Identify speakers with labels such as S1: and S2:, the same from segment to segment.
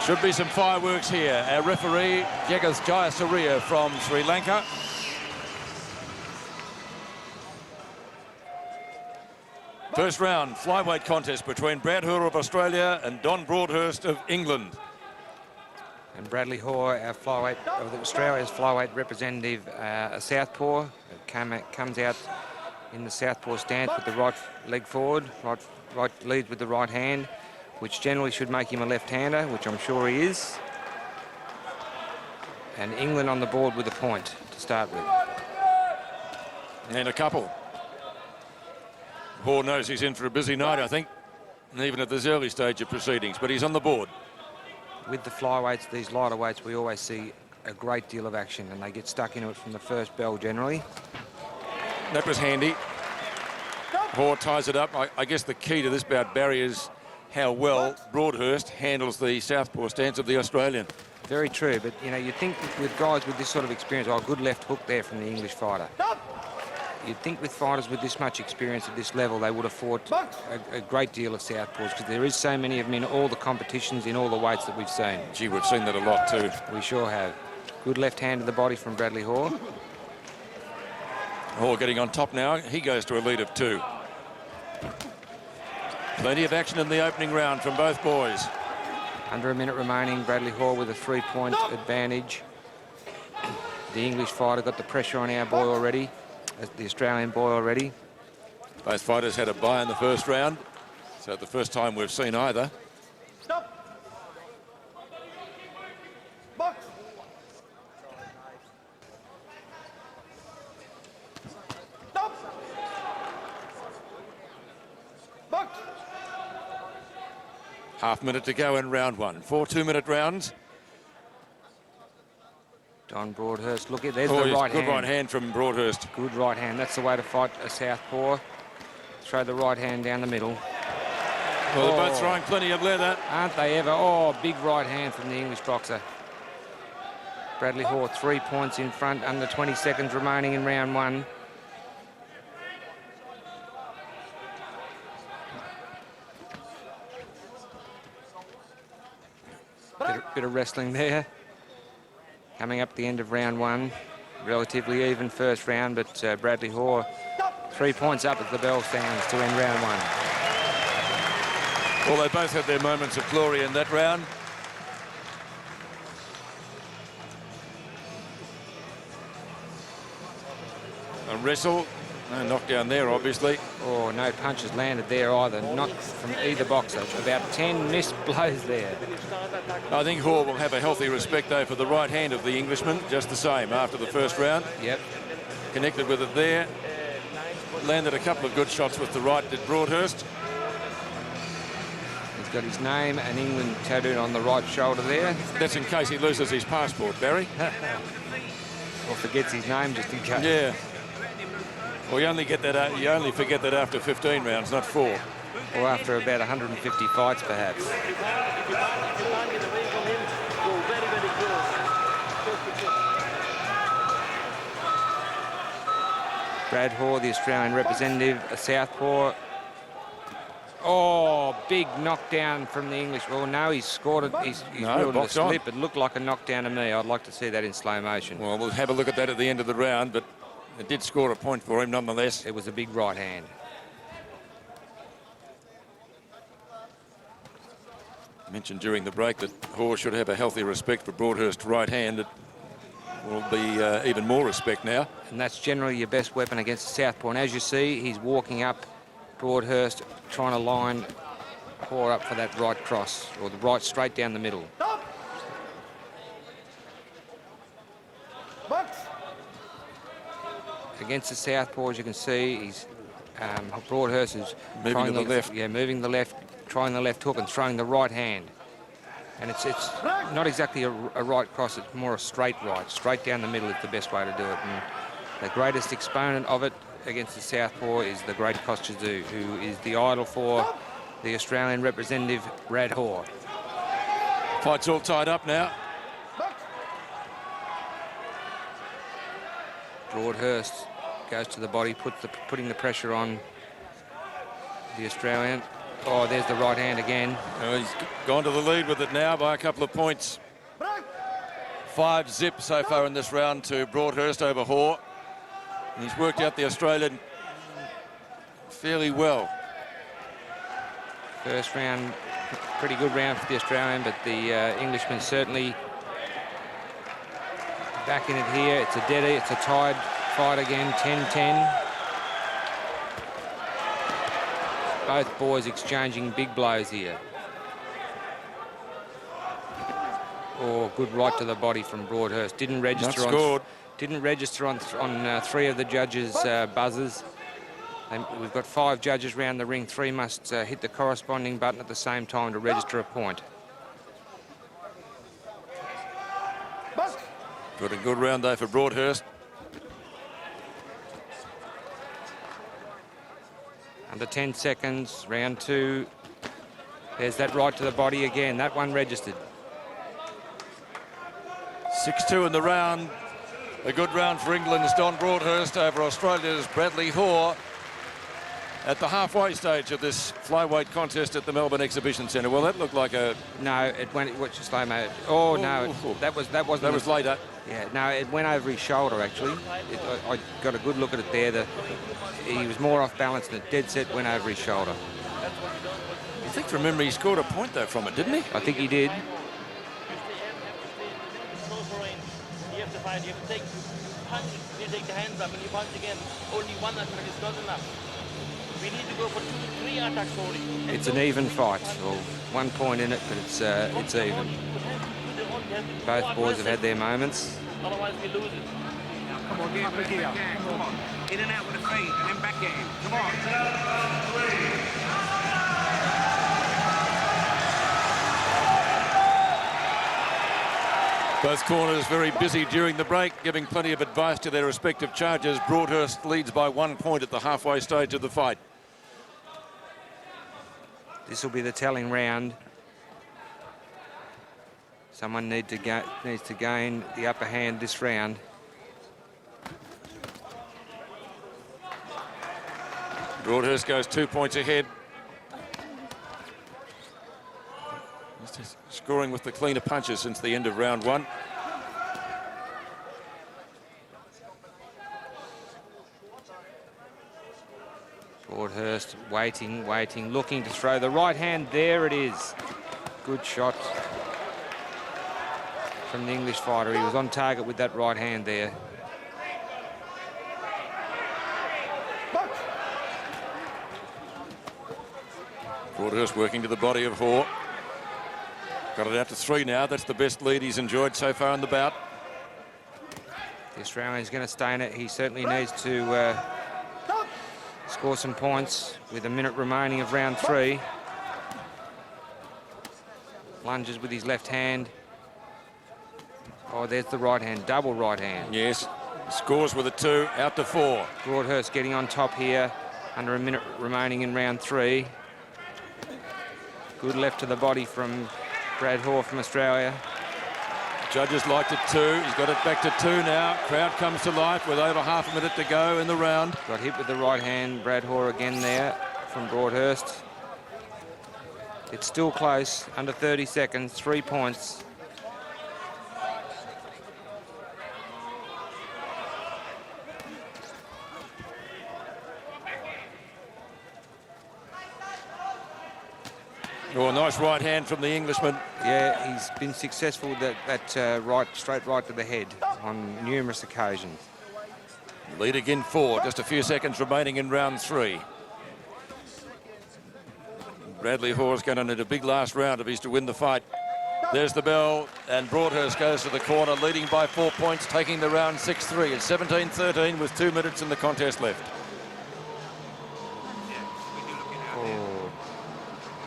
S1: Should be some fireworks here. Our referee, Jagath Jayasuriya from Sri Lanka. First round, flyweight contest between Brad Hoare of Australia and Don Broadhurst of England.
S2: And Bradley Hoare, our flyweight of Australia's flyweight representative, a southpaw, comes out in the southpaw stance with the right leg forward, right leads with the right hand, which generally should make him a left-hander, which I'm sure he is. And England on the board with a point to start with.
S1: And a couple. Hoare knows he's in for a busy night, I think, and even at this early stage of proceedings, but he's on the board.
S2: With the flyweights, these lighter weights, we always see a great deal of action, and they get stuck into it from the first bell generally.
S1: That was handy. Hoare ties it up. I guess the key to this bout, Barry, is how well Broadhurst handles the southpaw stance of the Australian.
S2: Very true, but you know, you think with guys with this sort of experience, oh, a good left hook there from the English fighter. You'd think with fighters with this much experience at this level, they would have fought a great deal of southpaws, because there is so many of them in all the competitions, in all the weights that we've seen.
S1: Gee, we've seen that a lot too.
S2: We sure have. Good left hand to the body from Bradley Hoare.
S1: Hoare getting on top now. He goes to a lead of 2. Plenty of action in the opening round from both boys.
S2: Under a minute remaining, Bradley Hoare with a 3-point advantage. The English fighter got the pressure on our boy already. The Australian boy already.
S1: Both fighters had a bye in the first round, so the first time we've seen either.
S3: Stop. Box. Stop. Box.
S1: Half minute to go in round 1. 4 2-minute rounds.
S2: Don Broadhurst, look at there's
S1: the
S2: right hand.
S1: Good right hand from Broadhurst.
S2: Good right hand. That's the way to fight a southpaw. Throw the right hand down the middle.
S1: Well, they're both throwing plenty of leather.
S2: Aren't they ever? Oh, big right hand from the English boxer. Bradley Hoare 3 points in front, under 20 seconds remaining in round 1. Bit of wrestling there. Coming up the end of round 1. Relatively even first round, but Bradley Hoare 3 points up as the bell sounds to end round 1.
S1: Well, they both had their moments of glory in that round. A wrestle. No knockdown there, obviously.
S2: Oh, no punches landed there either, not from either boxer. About 10 missed blows there.
S1: I think Hoare will have a healthy respect, though, for the right hand of the Englishman, just the same, after the first round.
S2: Yep.
S1: Connected with it there. Landed a couple of good shots with the right, did Broadhurst.
S2: He's got his name and England tattooed on the right shoulder there.
S1: That's in case he loses his passport, Barry.
S2: Or forgets his name just in case.
S1: Yeah. Well, you only forget that after 15 rounds, not 4.
S2: Or after about 150 fights, perhaps. Brad Hoare, the Australian representative, a southpaw. Oh, big knockdown from the English. Well, no, he's scored it. He's ruled it a slip. It looked like a knockdown to me. I'd like to see that in slow motion.
S1: Well, we'll have a look at that at the end of the round, but it did score a point for him nonetheless.
S2: It was a big right hand.
S1: I mentioned during the break that Hoare should have a healthy respect for Broadhurst's right hand. It will be even more respect now.
S2: And that's generally your best weapon against the southpaw. And as you see, he's walking up Broadhurst, trying to line Hoare up for that right cross, or the right straight down the middle.
S3: Stop. Box.
S2: Against the southpaw, as you can see, he's Broadhurst is
S1: moving to the left.
S2: Yeah, moving the left, trying the left hook and throwing the right hand. And it's not exactly a right cross, it's more a straight right. Straight down the middle is the best way to do it. And the greatest exponent of it against the southpaw is the great Koschadu, who is the idol for the Australian representative, Brad Hoare.
S1: Fight's all tied up now.
S2: Broadhurst goes to the body, putting the pressure on the Australian. Oh, there's the right hand again.
S1: He's gone to the lead with it now by a couple of points. 5-0 so far in this round to Broadhurst over Hoare. And he's worked out the Australian fairly well.
S2: First round, pretty good round for the Australian, but the Englishman certainly back in it here. It's a dead, it's a tied fight again, 10-10. Both boys exchanging big blows here. Oh, good right to the body from Broadhurst. Didn't register on 3 of the judges' buzzers. We've got 5 judges round the ring. 3 must hit the corresponding button at the same time to register a point.
S1: Got a good round though for Broadhurst.
S2: Under 10 seconds, round 2. There's that right to the body again. That one registered.
S1: 6-2 in the round. A good round for England's Don Broadhurst over Australia's Bradley Hoare at the halfway stage of this flyweight contest at the Melbourne Exhibition Centre. Well, that looked like a...
S2: No, it went... What's your slow-mo? Oh, no, that wasn't...
S1: That was later.
S2: Yeah, no, it went over his shoulder, actually. I got a good look at it there. He was more off balance and it dead set went over his shoulder.
S1: I think from memory he scored a point, though, from it, didn't he?
S2: I think he did.
S4: You have to fight, you have to take, punch, you take the hands up and you punch again. Only one attack is not enough. We need to go for 2-3 attacks only.
S2: It's an even fight. Well, 1 point in it, but it's even. Both boys have had their moments.
S4: Otherwise we lose it.
S5: Come on, get up. Come on. In and out with the feet, and then back at him. Come on.
S1: Both corners very busy during the break, giving plenty of advice to their respective charges. Broadhurst leads by 1 point at the halfway stage of the fight.
S2: This will be the telling round. Someone needs to gain the upper hand this round.
S1: Broadhurst goes 2 points ahead. He's scoring with the cleaner punches since the end of round 1.
S2: Broadhurst waiting, looking to throw the right hand. There it is. Good shot from the English fighter. He was on target with that right hand there.
S1: Broadhurst working to the body of Hoare. Got it out to 3 now. That's the best lead he's enjoyed so far in the bout.
S2: The Australian's going to stay in it. He certainly needs to score some points with a minute remaining of round 3. Lunges with his left hand. Oh, there's the right hand, double right hand.
S1: Yes, scores with a 2, out to 4.
S2: Broadhurst getting on top here, under a minute remaining in round 3. Good left to the body from Brad Hoare from Australia.
S1: Judges liked it 2. He's got it back to 2 now. Crowd comes to life with over half a minute to go in the round.
S2: Got hit with the right hand. Brad Hoare again there from Broadhurst. It's still close, under 30 seconds, 3 points.
S1: Oh, a nice right hand from the Englishman.
S2: Yeah, he's been successful with that right, straight right to the head on numerous occasions.
S1: Lead again 4, just a few seconds remaining in round 3. Bradley Hoare's going to need a big last round if he's to win the fight. There's the bell, and Broadhurst goes to the corner, leading by 4 points, taking the round 6-3. It's 17-13 with 2 minutes in the contest left.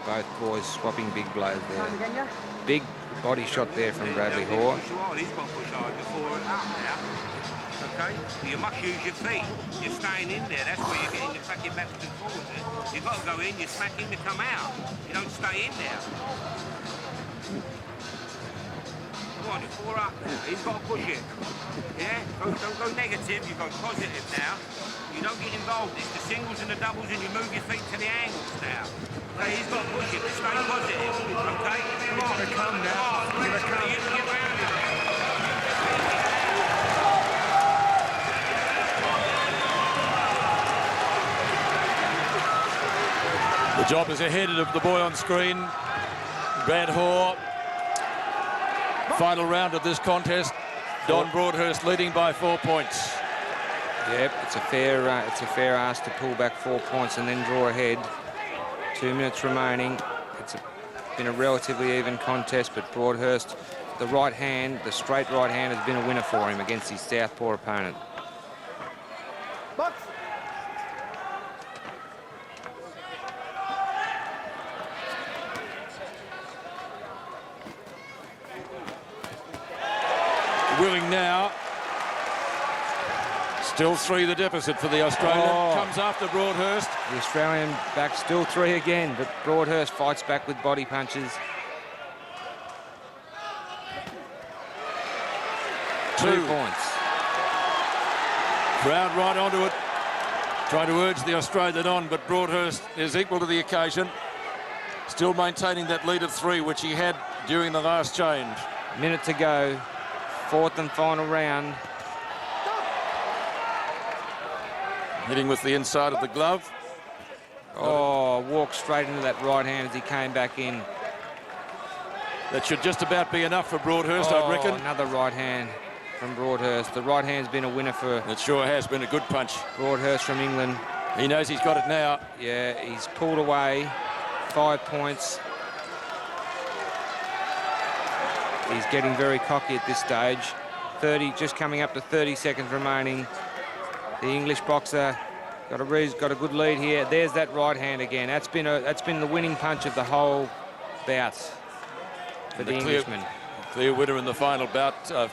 S2: Both boys swapping big blows there. Big body shot there from Bradley Hoare.
S5: Okay, you must use your feet. You're staying in there. That's where you're getting your fucking backwards and forwards. You've got to go in. You smack him to come out. You don't stay in there. Come on, you're 4 up now. He's got to push it. Yeah? Don't go negative. You go positive now. You don't get involved. It's the singles and the doubles, and you move your feet to the angles now. So he's got to push it to stay positive, okay?
S6: You've got to come now. You've got to come.
S5: You get round it.
S1: The job is ahead of the boy on screen, Brad Hoare. Final round of this contest. Don Broadhurst leading by 4 points.
S2: Yep, it's a fair ask to pull back 4 points and then draw ahead. 2 minutes remaining. It's been a relatively even contest, but Broadhurst, the right hand, the straight right hand, has been a winner for him against his southpaw opponent.
S3: Box.
S1: Willing now. Still 3 the deficit for the Australian. Comes after Broadhurst.
S2: The Australian back still 3 again, but Broadhurst fights back with body punches. 2 points.
S1: Crowd right onto it. Trying to urge the Australian on, but Broadhurst is equal to the occasion. Still maintaining that lead of 3, which he had during the last change.
S2: Minute to go. 4th and final round.
S1: Hitting with the inside of the glove.
S2: Oh, walked straight into that right hand as he came back in.
S1: That should just about be enough for Broadhurst, I reckon.
S2: Another right hand from Broadhurst. The right hand's been a winner for...
S1: It sure has been a good punch.
S2: Broadhurst from England.
S1: He knows he's got it now.
S2: Yeah, he's pulled away. 5 points. He's getting very cocky at this stage. 30, just coming up to 30 seconds remaining. The English boxer got a good lead here. There's that right hand again. That's been the winning punch of the whole bout for the Englishman.
S1: Clear winner in the final bout, the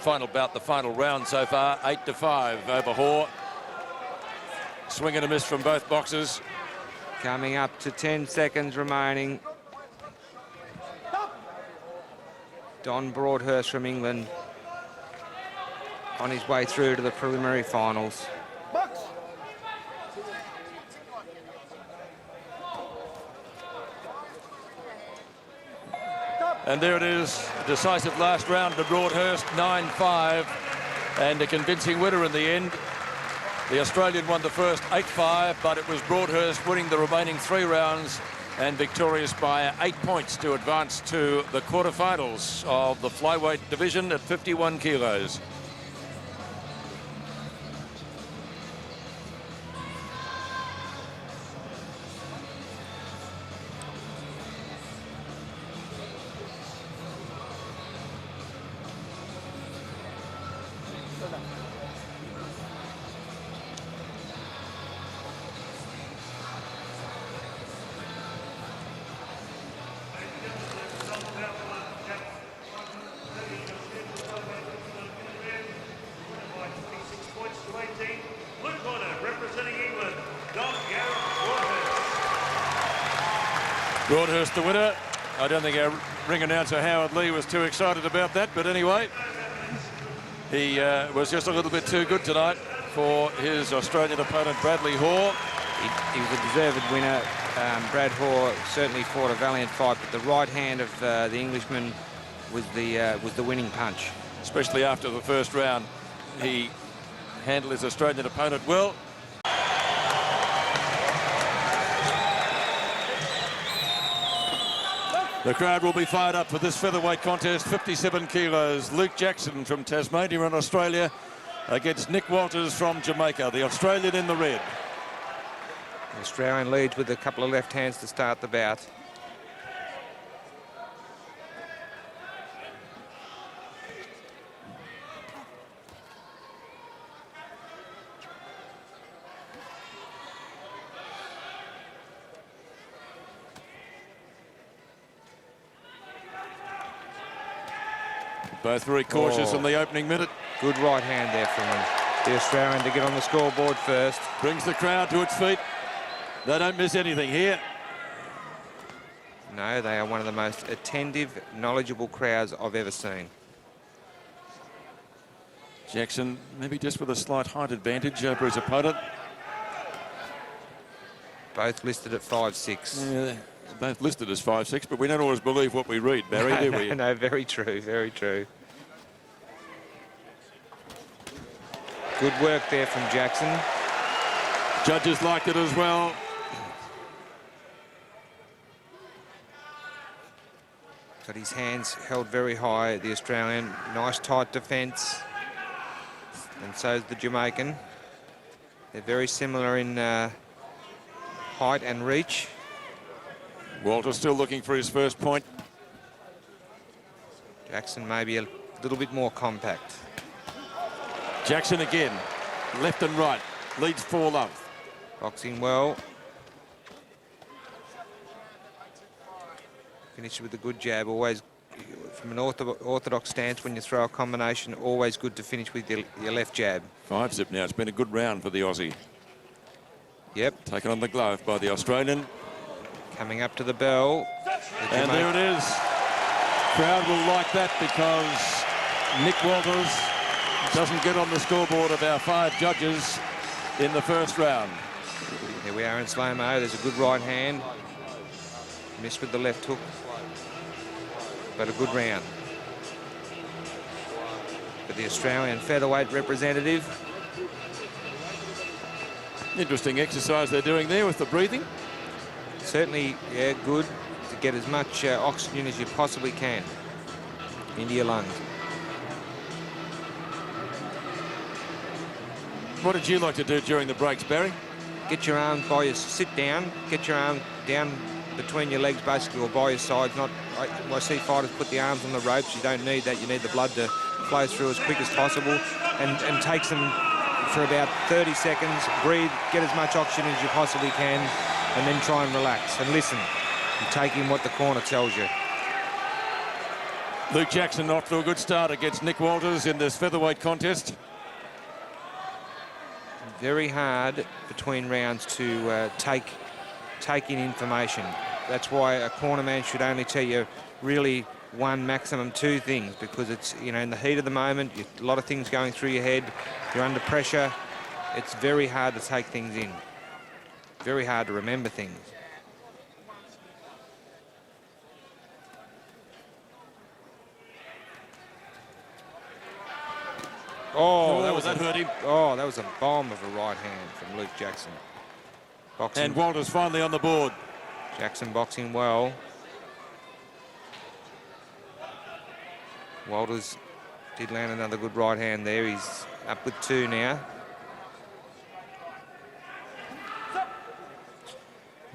S1: final round so far. 8-5 over Hoare. Swing and a miss from both boxers.
S2: Coming up to 10 seconds remaining. Don Broadhurst from England on his way through to the preliminary finals.
S3: Box.
S1: And there it is, decisive last round to Broadhurst, 9-5, and a convincing winner in the end. The Australian won the first 8-5, but it was Broadhurst winning the remaining 3 rounds and victorious by 8 points to advance to the quarterfinals of the flyweight division at 51 kilos. Broadhurst the winner. I don't think our ring announcer Howard Lee was too excited about that, but anyway, he was just a little bit too good tonight for his Australian opponent Bradley Hoare.
S2: He was a deserved winner. Brad Hoare certainly fought a valiant fight, but the right hand of the Englishman was the winning punch.
S1: Especially after the first round, he handled his Australian opponent well. The crowd will be fired up for this featherweight contest, 57 kilos. Luke Jackson from Tasmania in Australia against Nick Walters from Jamaica, the Australian in the red.
S2: The Australian leads with a couple of left hands to start the bout.
S1: Both very cautious in the opening minute.
S2: Good right hand there from the Australian to get on the scoreboard first.
S1: Brings the crowd to its feet. They don't miss anything here.
S2: No, they are one of the most attentive, knowledgeable crowds I've ever seen.
S1: Jackson maybe just with a slight height advantage over his opponent.
S2: Both listed at 5'6".
S1: Yeah, They're listed as 5'6", but we don't always believe what we read, Barry, do we?
S2: No, very true, very true. Good work there from Jackson.
S1: Judges liked it as well.
S2: Got his hands held very high, the Australian. Nice tight defence. And so is the Jamaican. They're very similar in height and reach.
S1: Walter still looking for his first point.
S2: Jackson maybe a little bit more compact.
S1: Jackson again, left and right, leads 4-love.
S2: Boxing well. Finished with a good jab. Always, from an orthodox stance, when you throw a combination, always good to finish with your left jab.
S1: 5-zip now. It's been a good round for the Aussie.
S2: Yep.
S1: Taken on the glove by the Australian.
S2: Coming up to the bell.
S1: And there it is. Crowd will like that because Nick Walters doesn't get on the scoreboard of our 5 judges in the first round.
S2: Here we are in slow-mo. There's a good right hand. Missed with the left hook. But a good round. For the Australian featherweight representative.
S1: Interesting exercise they're doing there with the breathing.
S2: Certainly, yeah, good to get as much oxygen as you possibly can into your lungs.
S1: What did you like to do during the breaks, Barry?
S2: Get your arms by your, sit down, get your arm down between your legs basically, or by your sides. Not, I see fighters put the arms on the ropes. You don't need that. You need the blood to flow through as quick as possible, and takes them for about 30 seconds, breathe, get as much oxygen as you possibly can, and then try and relax and listen and take in what the corner tells you.
S1: Luke Jackson off to a good start against Nick Walters in this featherweight contest.
S2: Very hard between rounds to take in information. That's why a corner man should only tell you really 1, maximum 2 things, because it's, you know, in the heat of the moment, a lot of things going through your head, you're under pressure. It's very hard to take things in. Very hard to remember things. Oh,
S1: that hurt him.
S2: Oh, that was a bomb of a right hand from Luke Jackson. Boxing.
S1: And Walters finally on the board.
S2: Jackson boxing well. Walters did land another good right hand there. He's up with 2 now.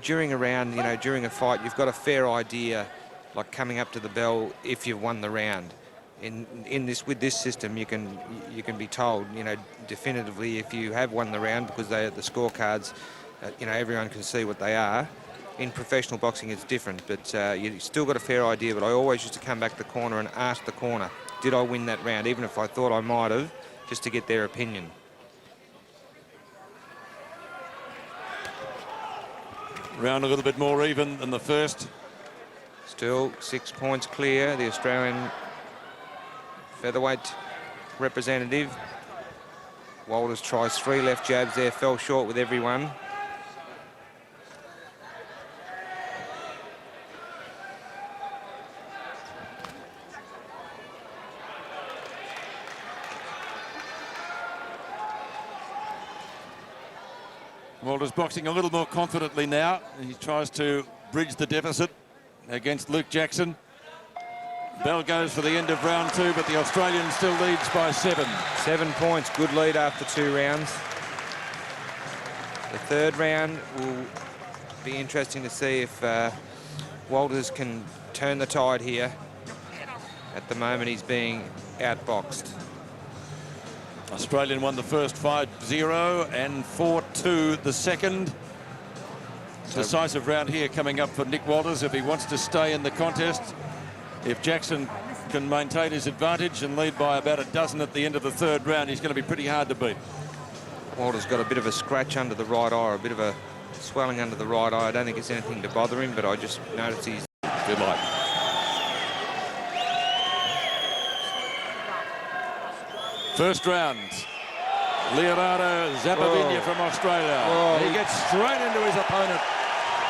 S2: During a round, you know, during a fight, you've got a fair idea, like coming up to the bell, if you've won the round. With this system, you can be told, you know, definitively if you have won the round, because the scorecards, you know, everyone can see what they are. In professional boxing, it's different, but you still got a fair idea. But I always used to come back to the corner and ask the corner, did I win that round, even if I thought I might have, just to get their opinion.
S1: Round a little bit more even than the first.
S2: Still 6 points clear. The Australian featherweight representative. Walters tries 3 left jabs there, fell short with everyone.
S1: Walters boxing a little more confidently now. He tries to bridge the deficit against Luke Jackson. Bell goes for the end of round 2, but the Australian still leads by 7.
S2: 7 points, good lead after 2 rounds. The third round will be interesting to see if Walters can turn the tide here. At the moment, he's being outboxed.
S1: Australian won the first 5-0 and 4-2 the second. Decisive round here coming up for Nick Walters if he wants to stay in the contest. If Jackson can maintain his advantage and lead by about a dozen at the end of the third round, he's going to be pretty hard to beat.
S2: Walters got a bit of a scratch under the right eye, a bit of a swelling under the right eye. I don't think it's anything to bother him, but I just noticed he's...
S1: Good luck. First round, Leonardo Zapatinia from Australia.
S2: Oh,
S1: he gets straight into his opponent.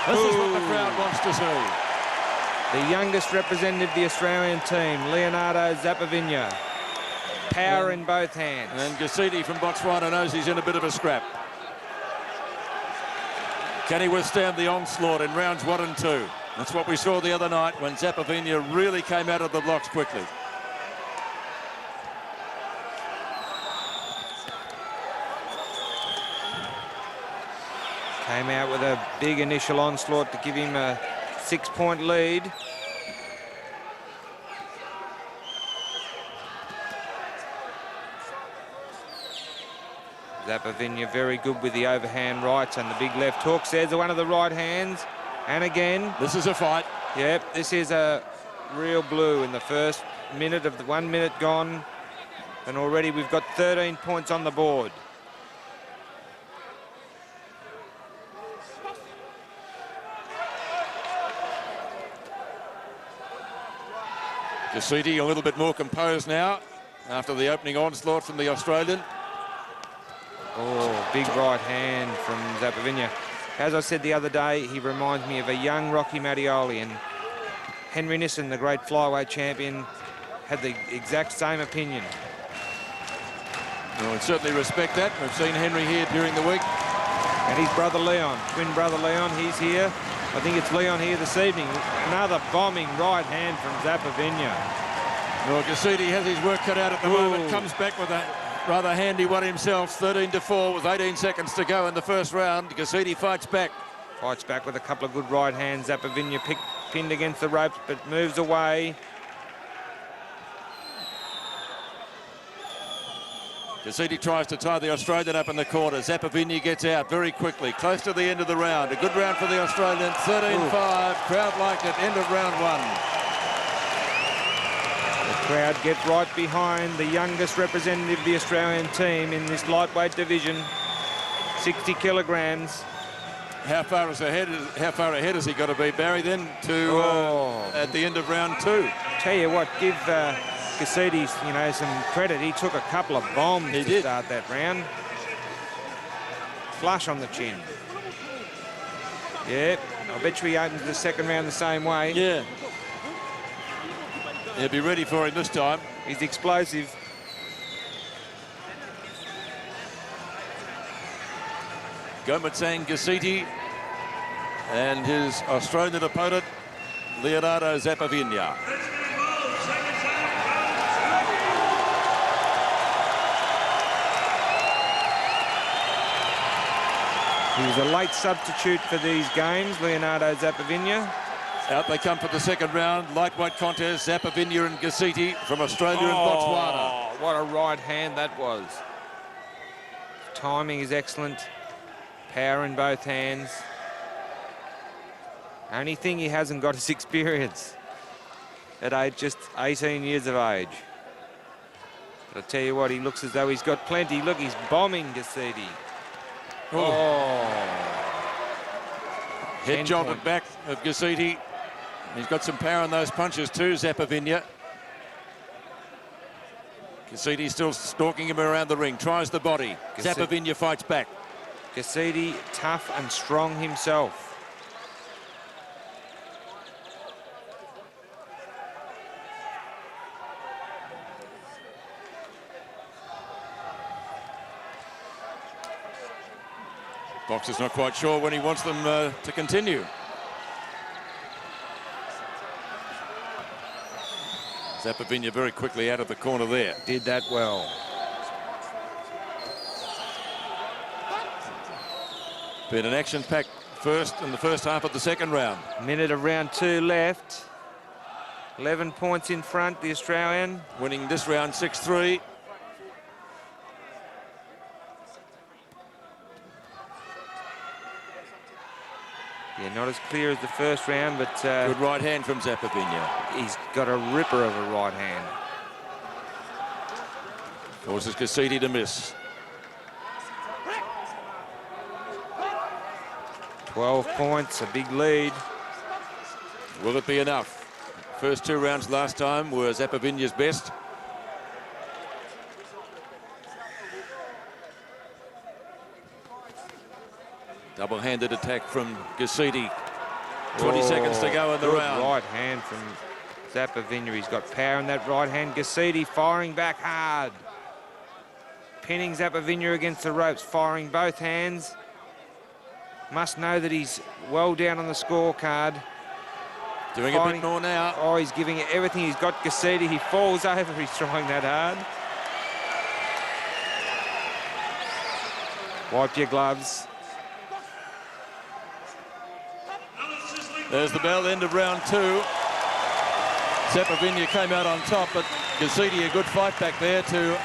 S1: This is what the crowd wants to see.
S2: The youngest representative of the Australian team, Leonardo Zapatinia. Power in both hands.
S1: And Gasidi from Botswana knows he's in a bit of a scrap. Can he withstand the onslaught in rounds 1 and 2? That's what we saw the other night when Zapatinia really came out of the blocks quickly.
S2: Came out with a big initial onslaught to give him a 6-point lead. Zapatinia very good with the overhand rights and the big left hooks. There's one of the right hands. And again.
S1: This is a fight.
S2: Yep, this is a real blue in the first minute of the 1 minute gone. And already we've got 13 points on the board.
S1: Gasidi a little bit more composed now after the opening onslaught from the Australian.
S2: Oh, big right hand from Zapatinia. As I said the other day, he reminds me of a young Rocky Mattioli, and Henry Nissen, the great flyweight champion, had the exact same opinion.
S1: Well, we certainly respect that. We've seen Henry here during the week.
S2: And his brother Leon, twin brother Leon, he's here. I think it's Leon here this evening. Another bombing right hand from Zapatinia.
S1: Well, Gasidi has his work cut out at the moment. Comes back with a rather handy one himself, 13-4 with 18 seconds to go in the first round. Gasidi fights back.
S2: Fights back with a couple of good right hands. Zapatinia pinned against the ropes, but moves away.
S1: Gasidi tries to tie the Australian up in the corner. Zapatinia gets out very quickly, close to the end of the round. A good round for the Australian, 13-5. Crowd liked it, end of round 1.
S2: Crowd get right behind the youngest representative of the Australian team in this lightweight division, 60 kilograms.
S1: How far ahead has he got to be, Barry, then, to at the end of round 2?
S2: Tell you what, give Gasidi, some credit. He took a couple of bombs to start that round. Flush on the chin. Yep, I bet you he opens the second round the same way.
S1: Yeah. He'll be ready for him this time.
S2: He's explosive.
S1: Gomatsang Gasidi and his Australian opponent, Leonardo Zapatinia.
S2: He was a late substitute for these games, Leonardo Zapatinia.
S1: Out they come for the second round. Lightweight contest, Zapatinia and Gasidi from Australia and Botswana.
S2: What a right hand that was. Timing is excellent. Power in both hands. Only thing he hasn't got is experience at just 18 years of age. But I tell you what, he looks as though he's got plenty. Look, he's bombing Gasidi.
S1: Head jolted back of Gasidi. He's got some power in those punches too, Zapatinia. Gasidi still stalking him around the ring, tries the body. Zapatinia fights back.
S2: Gasidi, tough and strong himself.
S1: Boxer's not quite sure when he wants them to continue. Zapatinia very quickly out of the corner there.
S2: Did that well.
S1: Been an action-packed first in the first half of the second round.
S2: Minute of round 2 left. 11 points in front, the Australian.
S1: Winning this round 6-3.
S2: Yeah, not as clear as the first round, but...
S1: good right hand from Zapatinia.
S2: He's got a ripper of a right hand.
S1: Forces Gasidi to miss.
S2: 12 points, a big lead.
S1: Will it be enough? First 2 rounds last time were Zapatinia's best. Double-handed attack from Gasidi. 20 seconds to go in the
S2: good
S1: round.
S2: Right hand from Zapatinia. He's got power in that right hand. Gassidi firing back hard. Pinning Zapatinia against the ropes, firing both hands. Must know that he's well down on the scorecard.
S1: Doing a bit more now.
S2: Oh, he's giving it everything. He's got Gassidi. He falls over. He's trying that hard. Wipe your gloves.
S1: There's the bell, end of round 2. Zapatinia came out on top, but Gassidi a good fight back there to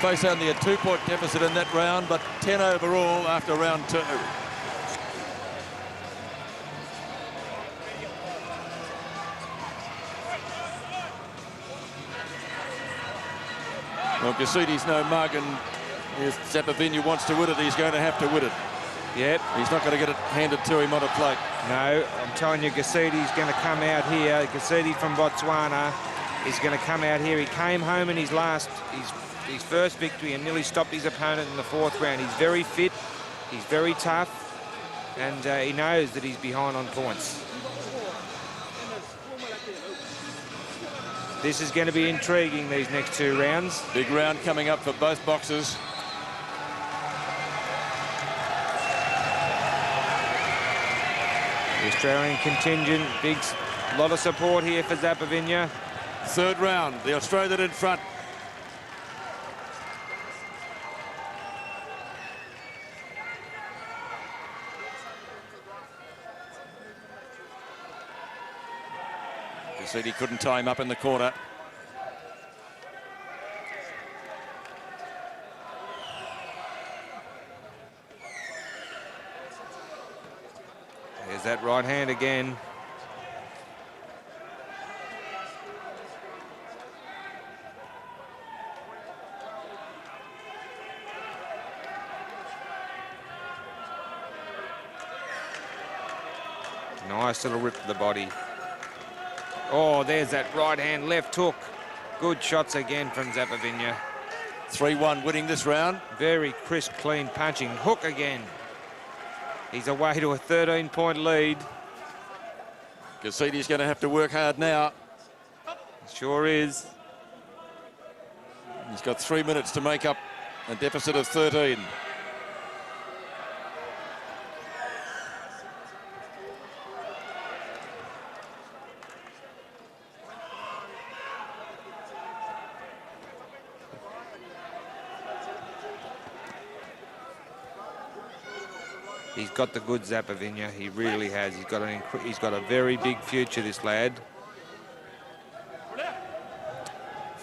S1: face only a 2-point deficit in that round, but 10 overall after round 2. Well, Gassidi's no mug, and if Zapatinia wants to win it, he's going to have to win it.
S2: Yep.
S1: He's not going to get it handed to him on a plate.
S2: No, I'm telling you, Gassidi's going to come out here. Gassidi from Botswana is going to come out here. He came home in his first victory and nearly stopped his opponent in the 4th round. He's very fit, he's very tough, and he knows that he's behind on points. This is going to be intriguing, these next 2 rounds.
S1: Big round coming up for both boxers.
S2: The Australian contingent, lot of support here for Zapatinia.
S1: 3rd round, the Australian in front. Gassidi couldn't tie him up in the corner.
S2: There's that right hand again. Nice little rip to the body. Oh, there's that right hand, left hook. Good shots again from Zapatinia.
S1: 3-1 winning this round.
S2: Very crisp, clean punching. Hook again. He's away to a 13-point lead.
S1: Gassidi's going to have to work hard now.
S2: Sure is.
S1: He's got 3 minutes to make up a deficit of 13.
S2: He's got the good Zapatinia. He really has. He's got a very big future, this lad.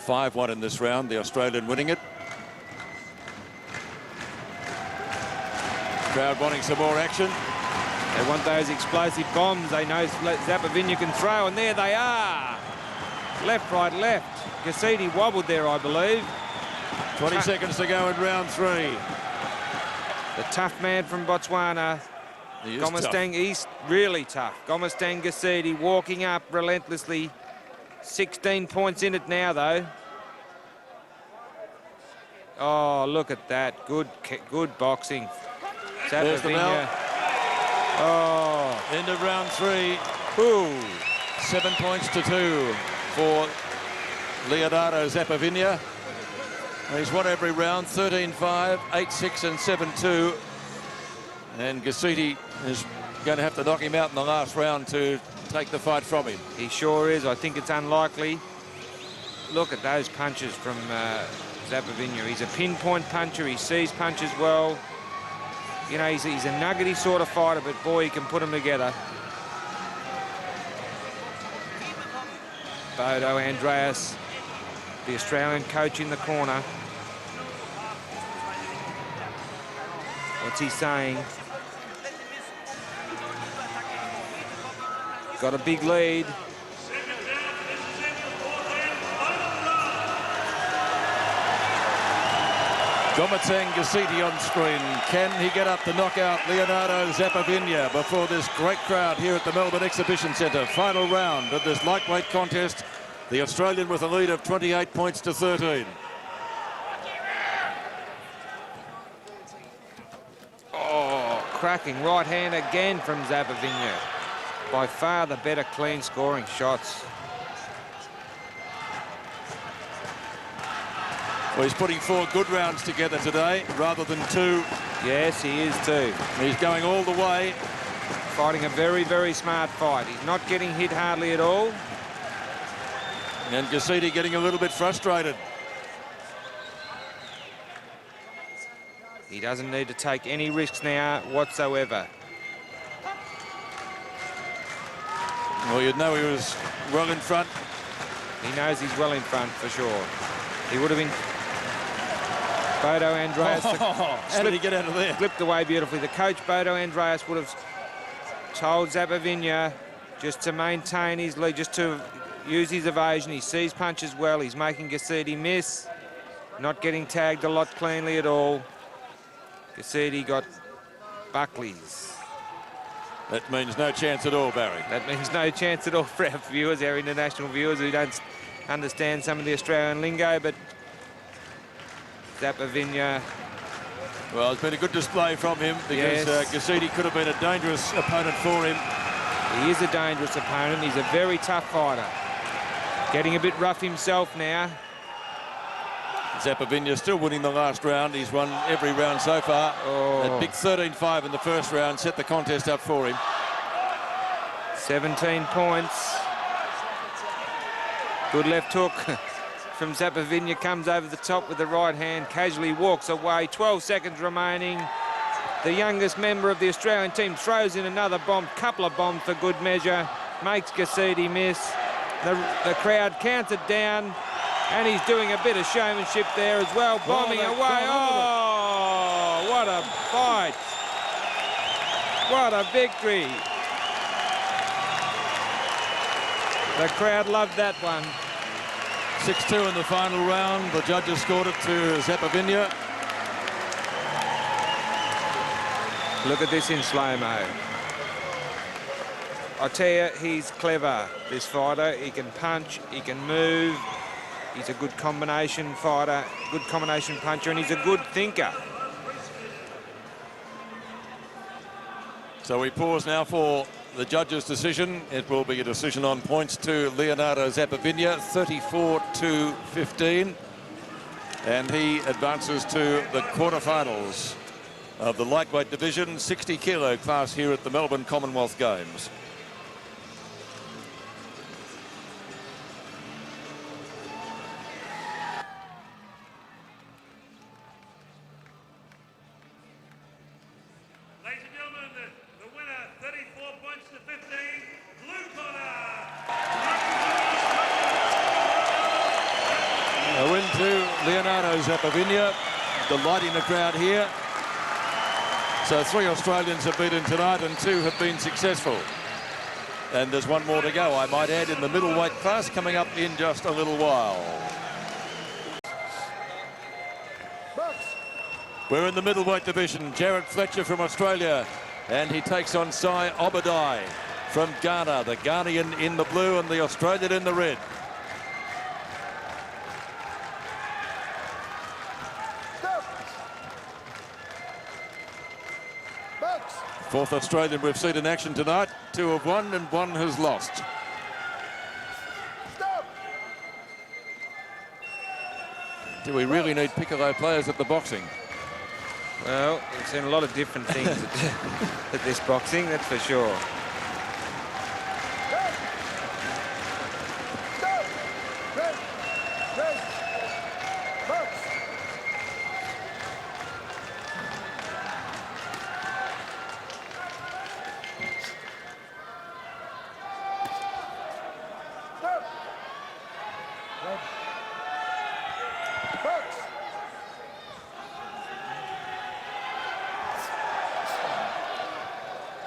S1: 5-1 in this round, the Australian winning it. Crowd wanting some more action.
S2: They want those explosive bombs they know Zapatinia can throw, and there they are. Left, right, left. Gassidi wobbled there, I believe.
S1: 20 seconds to go in round 3.
S2: The tough man from Botswana.
S1: He is
S2: Gomestang, he's really tough. Gomestang Gassidi walking up relentlessly. 16 points in it now, though. Oh, look at that. Good boxing.
S1: There's the bell.
S2: Oh.
S1: End of round 3.
S2: Ooh.
S1: 7 points to 2 for Leonardo Zapatinia. He's won every round, 13-5, 8-6 and 7-2. And Gassidi is going to have to knock him out in the last round to take the fight from him.
S2: He sure is. I think it's unlikely. Look at those punches from Zapatinia. He's a pinpoint puncher. He sees punches well. You know, he's a nuggety sort of fighter, but boy, he can put them together. Bodo Andreas, the Australian coach in the corner. What's he saying? Got a big lead.
S1: Gomestang Gassidi on screen. Can he get up to knock out Leonardo Zapatinia before this great crowd here at the Melbourne Exhibition Centre? Final round of this lightweight contest. The Australian with a lead of 28 points to 13.
S2: Oh, cracking right hand again from Zapatinia. by far the better clean scoring shots.
S1: Well, he's putting 4 good rounds together today rather than 2.
S2: Yes, he is too.
S1: He's going all the way.
S2: Fighting a very, very smart fight. He's not getting hit hardly at all.
S1: And Gassidi getting a little bit frustrated.
S2: He doesn't need to take any risks now whatsoever.
S1: Well, you'd know he was well in front.
S2: He knows he's well in front for sure. He would have been... Bodo Andreas
S1: how did he get out of there?
S2: Slipped away beautifully. The coach, Bodo Andreas, would have told Zapatinia just to maintain his lead, just to use his evasion. He sees punches well. He's making Gassidi miss. Not getting tagged a lot cleanly at all. Gassidi got Buckley's.
S1: That means no chance at all, Barry.
S2: That means no chance at all for our viewers, our international viewers who don't understand some of the Australian lingo, but Zapatinia.
S1: Well, it's been a good display from him because Gassidi could have been a dangerous opponent for him.
S2: He is a dangerous opponent. He's a very tough fighter. Getting a bit rough himself now.
S1: Zapatinia still winning the last round. He's won every round so far. That big 13-5 in the first round set the contest up for him.
S2: 17 points. Good left hook from Zapatinia, comes over the top with the right hand, casually walks away. 12 seconds remaining. The youngest member of the Australian team throws in another bomb, couple of bombs for good measure, makes Gassidi miss. The crowd counts it down, and he's doing a bit of showmanship there as well, bombing away. Oh, what a fight. What a victory. The crowd loved that one.
S1: 6-2 in the final round. The judges scored it to Zapatinia.
S2: Look at this in slow-mo. I tell you, he's clever, this fighter. He can punch, he can move. He's a good combination fighter, good combination puncher, and he's a good thinker.
S1: So we pause now for the judge's decision. It will be a decision on points to Leonardo Zapatinia, 34-15. And he advances to the quarterfinals of the lightweight division, 60 kilo class here at the Melbourne Commonwealth Games.
S6: Ladies and gentlemen, the winner, 34 points to 15, blue corner.
S1: A win to Leonardo Zapatinia, delighting the crowd here. So 3 Australians have beaten tonight and 2 have been successful. And there's one more to go, I might add, in the middleweight class coming up in just a little while. We're in the middleweight division. Jared Fletcher from Australia, and he takes on Sai Obadai from Ghana. The Ghanaian in the blue and the Australian in the red. Fourth Australian we've seen in action tonight. 2 have won and 1 has lost. Do we really need piccolo players at the boxing?
S2: Well, we've seen a lot of different things at this boxing, that's for sure.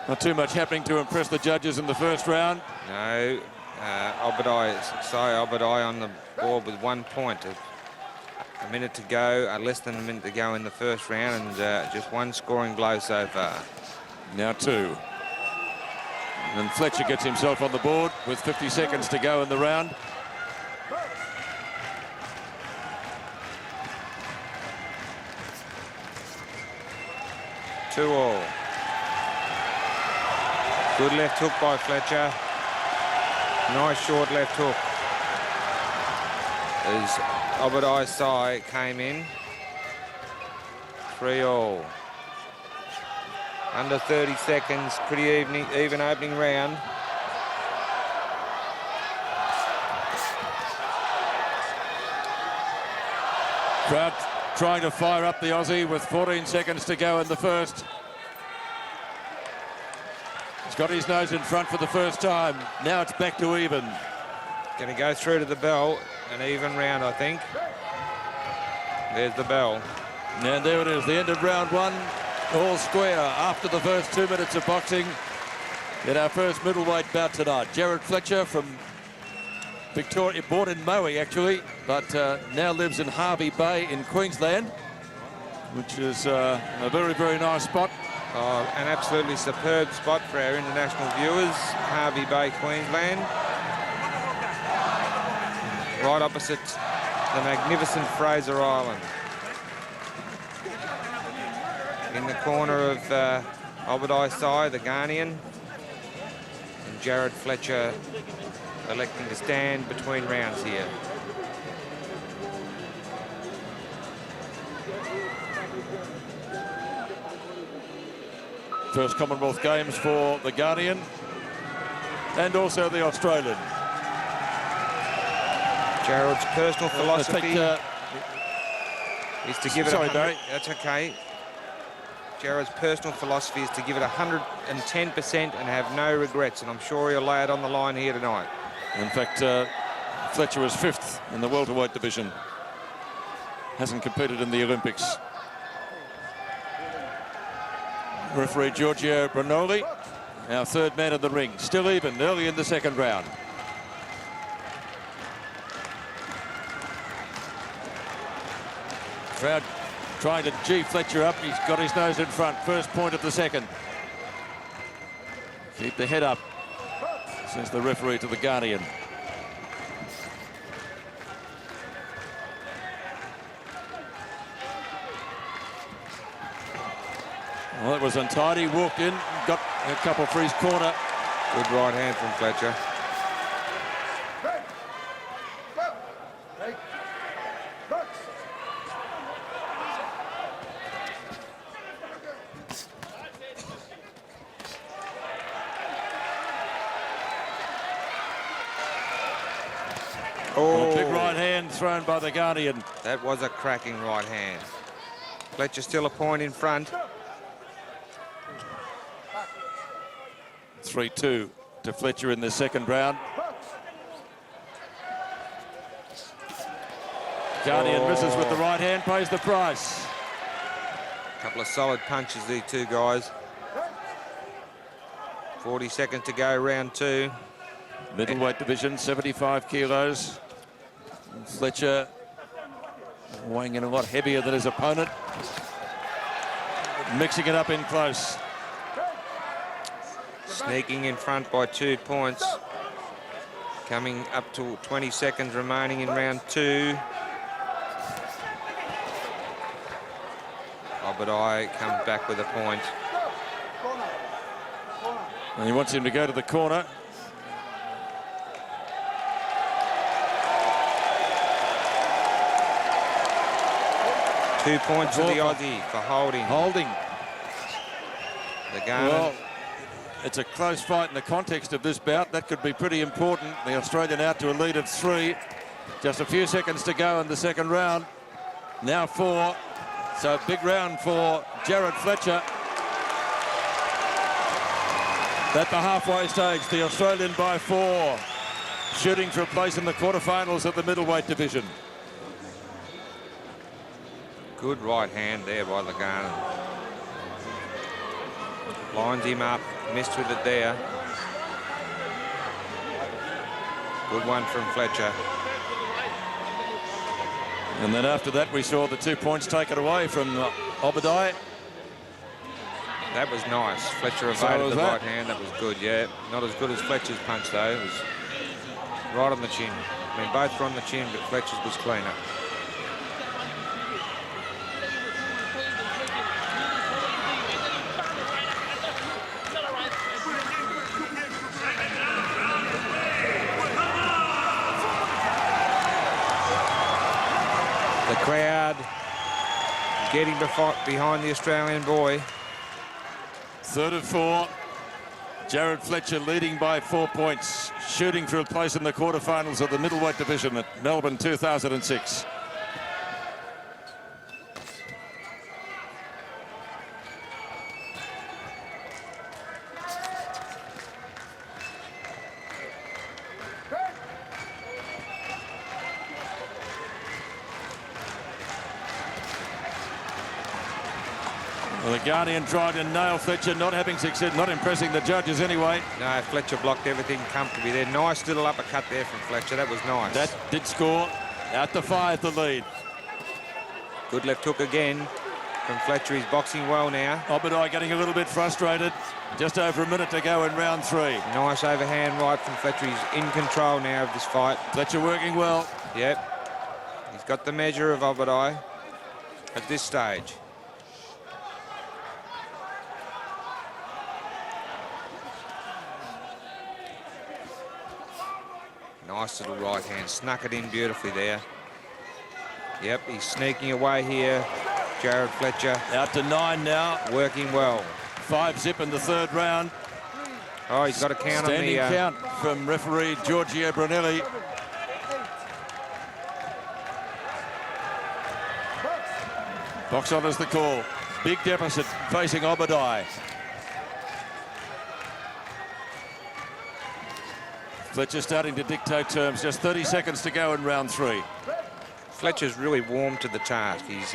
S1: Not too much happening to impress the judges in the first round.
S2: No, Sai Obadai on the board with 1 point. A minute to go, less than a minute to go in the first round, and just 1 scoring blow so far.
S1: Now 2. And Fletcher gets himself on the board with 50 seconds to go in the round.
S2: Good left hook by Fletcher. Nice short left hook. As Obadiah Sai came in. 3-all. Under 30 seconds, pretty even opening round.
S1: Crowd trying to fire up the Aussie with 14 seconds to go in the first. He's got his nose in front for the first time. Now it's back to even.
S2: Going to go through to the bell. An even round, I think. There's the bell.
S1: And there it is, the end of round one. All square after the first 2 minutes of boxing in our first middleweight bout tonight. Jared Fletcher from Victoria, born in Maui actually, but now lives in Hervey Bay in Queensland, which is a very, very nice spot.
S2: An absolutely superb spot for our international viewers. Hervey Bay, Queensland. Right opposite the magnificent Fraser Island. In the corner of Obadiah Sai, the Ghanaian, and Jared Fletcher electing to stand between rounds here.
S1: First Commonwealth Games for the Ghanaian and also the Australian.
S2: Jared's personal philosophy is to give it.
S1: Sorry, Barry.
S2: That's okay. Jared's personal philosophy is to give it 110% and have no regrets, and I'm sure he'll lay it on the line here tonight.
S1: In fact, Fletcher was 5th in the welterweight division. Hasn't competed in the Olympics. Referee Giorgio Branoli, our third man in the ring. Still even early in the second round. Crowd trying to G Fletcher up. He's got his nose in front. First point of the second. Keep the head up, says the referee to the Ghanaian. Well, that was untidy. Walked in, got a couple for his corner.
S2: Good right hand from Fletcher.
S1: Oh, big right hand thrown by the Ghanaian.
S2: That was a cracking right hand. Fletcher still a point in front.
S1: 3-2 to Fletcher in the second round. Ghanaian misses with the right hand, pays the price.
S2: A couple of solid punches, these two guys. 40 seconds to go, round two.
S1: Middleweight division, 75 kilos. Fletcher weighing in a lot heavier than his opponent. Mixing it up in close.
S2: Sneaking in front by 2 points. Coming up to 20 seconds remaining in round two. Obadiah comes back with a point.
S1: And he wants him to go to the corner.
S2: Two points to the Aussie for holding.
S1: Holding.
S2: The Ghana.
S1: Well, it's a close fight in the context of this bout. That could be pretty important. The Australian out to a lead of 3. Just a few seconds to go in the second round. Now 4. So big round for Jared Fletcher. At the halfway stage, the Australian by 4. Shooting for a place in the quarterfinals of the middleweight division.
S2: Good right hand there by the Ghana. Lines him up, missed with it there. Good one from Fletcher.
S1: And then after that, we saw the 2 points taken away from Obadiah.
S2: That was nice. Fletcher evaded the right hand. That was good, yeah. Not as good as Fletcher's punch, though. It was right on the chin. I mean, both were on the chin, but Fletcher's was cleaner. Crowd getting behind the Australian boy.
S1: Third of 4. Jared Fletcher leading by 4 points, shooting for a place in the quarterfinals of the middleweight division at Melbourne 2006. Well, the Guardian tried to nail Fletcher, not having succeeded, not impressing the judges anyway.
S2: No, Fletcher blocked everything comfortably there. Nice little uppercut there from Fletcher. That was nice.
S1: That did score. Out to 5, the lead.
S2: Good left hook again from Fletcher. He's boxing well now.
S1: Obadai getting a little bit frustrated. Just over a minute to go in round 3.
S2: Nice overhand right from Fletcher. He's in control now of this fight.
S1: Fletcher working well.
S2: Yep. He's got the measure of Obadai at this stage. Nice little right hand, snuck it in beautifully there. Yep, he's sneaking away here. Jared Fletcher.
S1: Out to 9 now.
S2: Working well.
S1: 5-zip in the 3rd round.
S2: Oh, he's got a count on the...
S1: Standing count from referee Giorgio Brunelli. Box on is the call. Big deficit facing Obadai. Fletcher starting to dictate terms. Just 30 seconds to go in round 3.
S2: Fletcher's really warm to the task. He's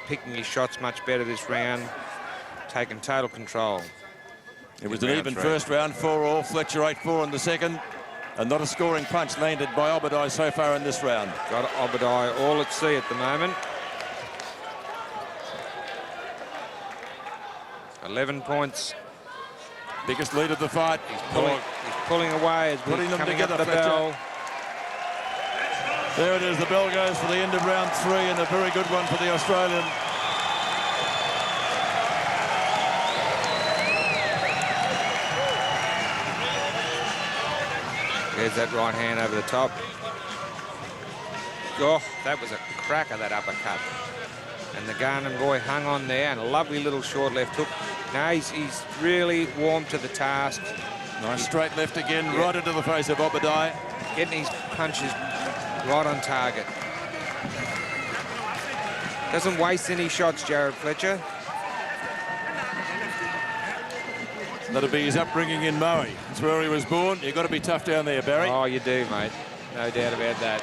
S2: picking his shots much better this round, taking total control.
S1: It was an even first round, 4-all. Fletcher 8-4 in the second, and not a scoring punch landed by Obadai so far in this round.
S2: Got Obadai all at sea at the moment. 11 points.
S1: Biggest lead of the fight.
S2: He's pulling away as we're
S1: putting them
S2: coming
S1: together,
S2: up the
S1: Fletcher.
S2: bell.
S1: There it is. The bell goes for the end of round 3, and a very good one for the Australian.
S2: There's that right hand over the top. Oh, that was a cracker, that uppercut. And the Ghanaian boy hung on there, and a lovely little short left hook. Now he's really warm to the task.
S1: Nice straight left again, right into the face of Obadai.
S2: Getting his punches right on target. Doesn't waste any shots, Jared Fletcher.
S1: That'll be his upbringing in Maui. It's where he was born. You've got to be tough down there, Barry.
S2: Oh, you do, mate. No doubt about that.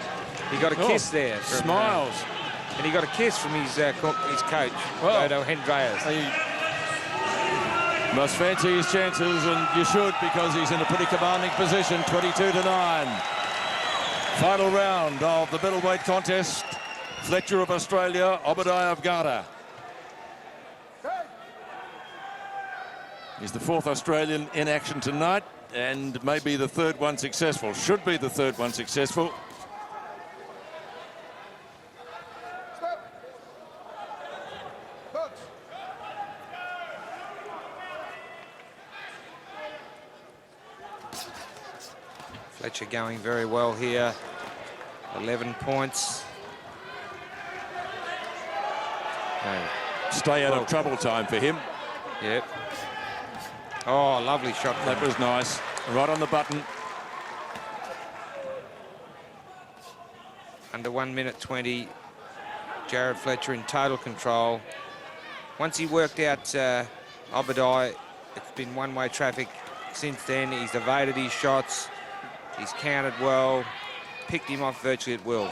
S2: He got a kiss there. From,
S1: smiles.
S2: And he got a kiss from his coach, Dodo Hendreas.
S1: He must fancy his chances, and you should, because he's in a pretty commanding position. 22-9. Final round of the middleweight contest. Fletcher of Australia, Obadai of Ghana. He's the 4th Australian in action tonight, and maybe the 3rd one successful. Should be the 3rd one successful.
S2: Fletcher going very well here. 11 points. No.
S1: Stay out of trouble time for him.
S2: Yep. Oh, lovely shot.
S1: That was nice. Right on the button.
S2: Under 1 minute 20. Jared Fletcher in total control. Once he worked out Obadai, it's been one-way traffic since then. He's evaded his shots. He's countered well, picked him off virtually at will.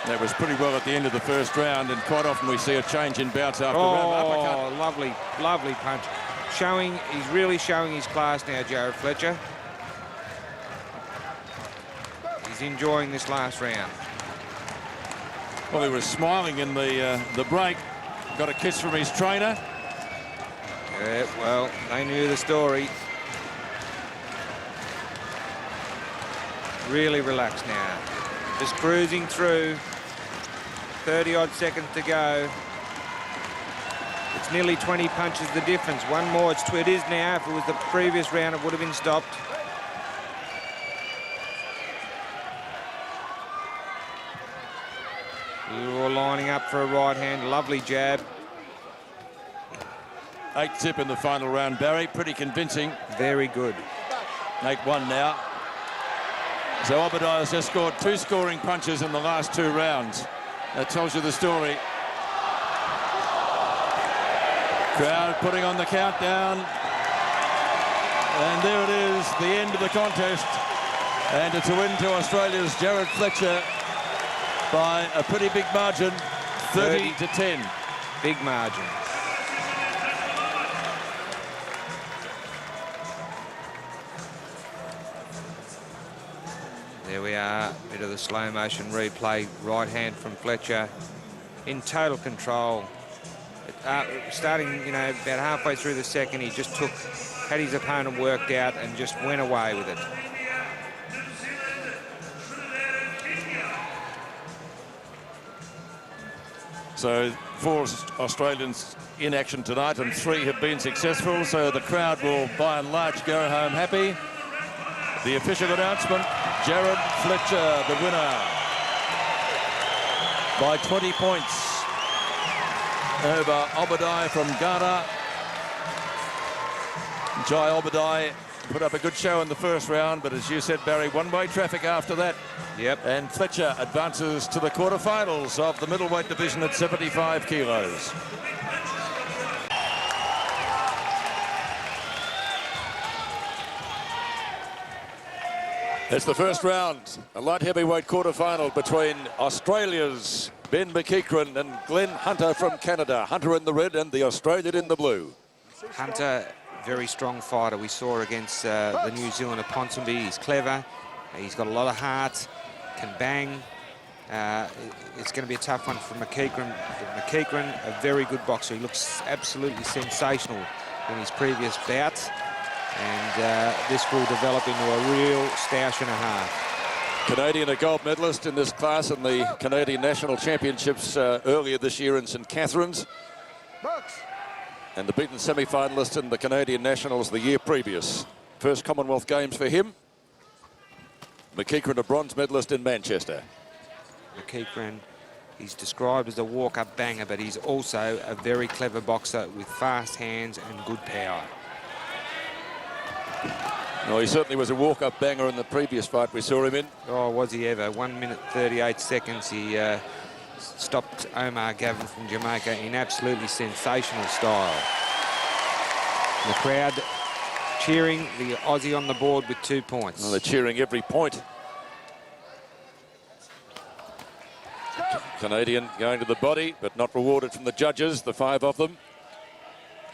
S1: That was pretty well at the end of the first round, and quite often we see a change in bouts after round. Uppercut.
S2: Oh, lovely punch. He's really showing his class now, Jared Fletcher. He's enjoying this last round.
S1: Well, he was smiling in the break. Got a kiss from his trainer.
S2: Yeah, well, they knew the story. Really relaxed now. Just cruising through. 30-odd seconds to go. It's nearly 20 punches the difference. One more, it is now. If it was the previous round, it would have been stopped. Little line lining up for a right hand. Lovely jab.
S1: 8-zip in the final round, Barry. Pretty convincing.
S2: Very good.
S1: 8-1 now. So Obadiah's just scored 2 scoring punches in the last 2 rounds. That tells you the story. Crowd putting on the countdown. And there it is, the end of the contest. And it's a win to Australia's Jared Fletcher by a pretty big margin, 30-10.
S2: Big margin. There we are, bit of the slow motion replay. Right hand from Fletcher in total control. Starting, you know, about halfway through the second, he just had his opponent worked out and just went away with it.
S1: So 4 Australians in action tonight and 3 have been successful. So the crowd will, by and large, go home happy. The official announcement, Jared Fletcher, the winner by 20 points over Obadiah from Ghana. Jai Obadiah put up a good show in the first round, but as you said, Barry, one-way traffic after that.
S2: Yep.
S1: And Fletcher advances to the quarterfinals of the middleweight division at 75 kilos. It's the first round, a light heavyweight quarterfinal between Australia's Ben McEachran and Glenn Hunter from Canada. Hunter in the red and the Australian in the blue.
S2: Hunter, very strong fighter. We saw against the New Zealander Ponsonby. He's clever. He's got a lot of heart. Can bang. It's going to be a tough one for McEachran. McEachran, a very good boxer. He looks absolutely sensational in his previous bouts. And this will develop into a real stoush and a half.
S1: Canadian, a gold medalist in this class in the Canadian National Championships earlier this year in St Catharines. And the beaten semi-finalist in the Canadian Nationals the year previous. First Commonwealth Games for him. McEachran, a bronze medalist in Manchester.
S2: McEachran, he's described as a walk-up banger, but he's also a very clever boxer with fast hands and good power.
S1: Well, he certainly was a walk-up banger in the previous fight we saw him in.
S2: Oh, was he ever. 1 minute 38 seconds. He stopped Omar Gavin from Jamaica in absolutely sensational style. The crowd cheering the Aussie on the board with 2 points.
S1: Well, they're cheering every point. Canadian going to the body, but not rewarded from the judges, the 5 of them.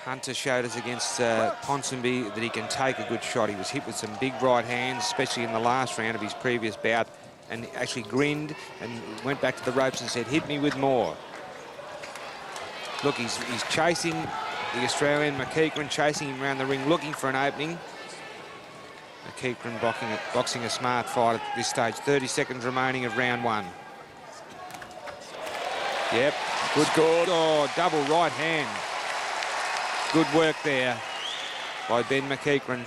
S2: Hunter showed us against Ponsonby that he can take a good shot. He was hit with some big right hands, especially in the last round of his previous bout, and actually grinned and went back to the ropes and said, "Hit me with more." Look, he's chasing the Australian, McEachran, chasing him around the ring, looking for an opening. McEachran boxing a smart fight at this stage. 30 seconds remaining of round 1. Yep, good score. Oh, double right hand. Good work there by Ben McEachran.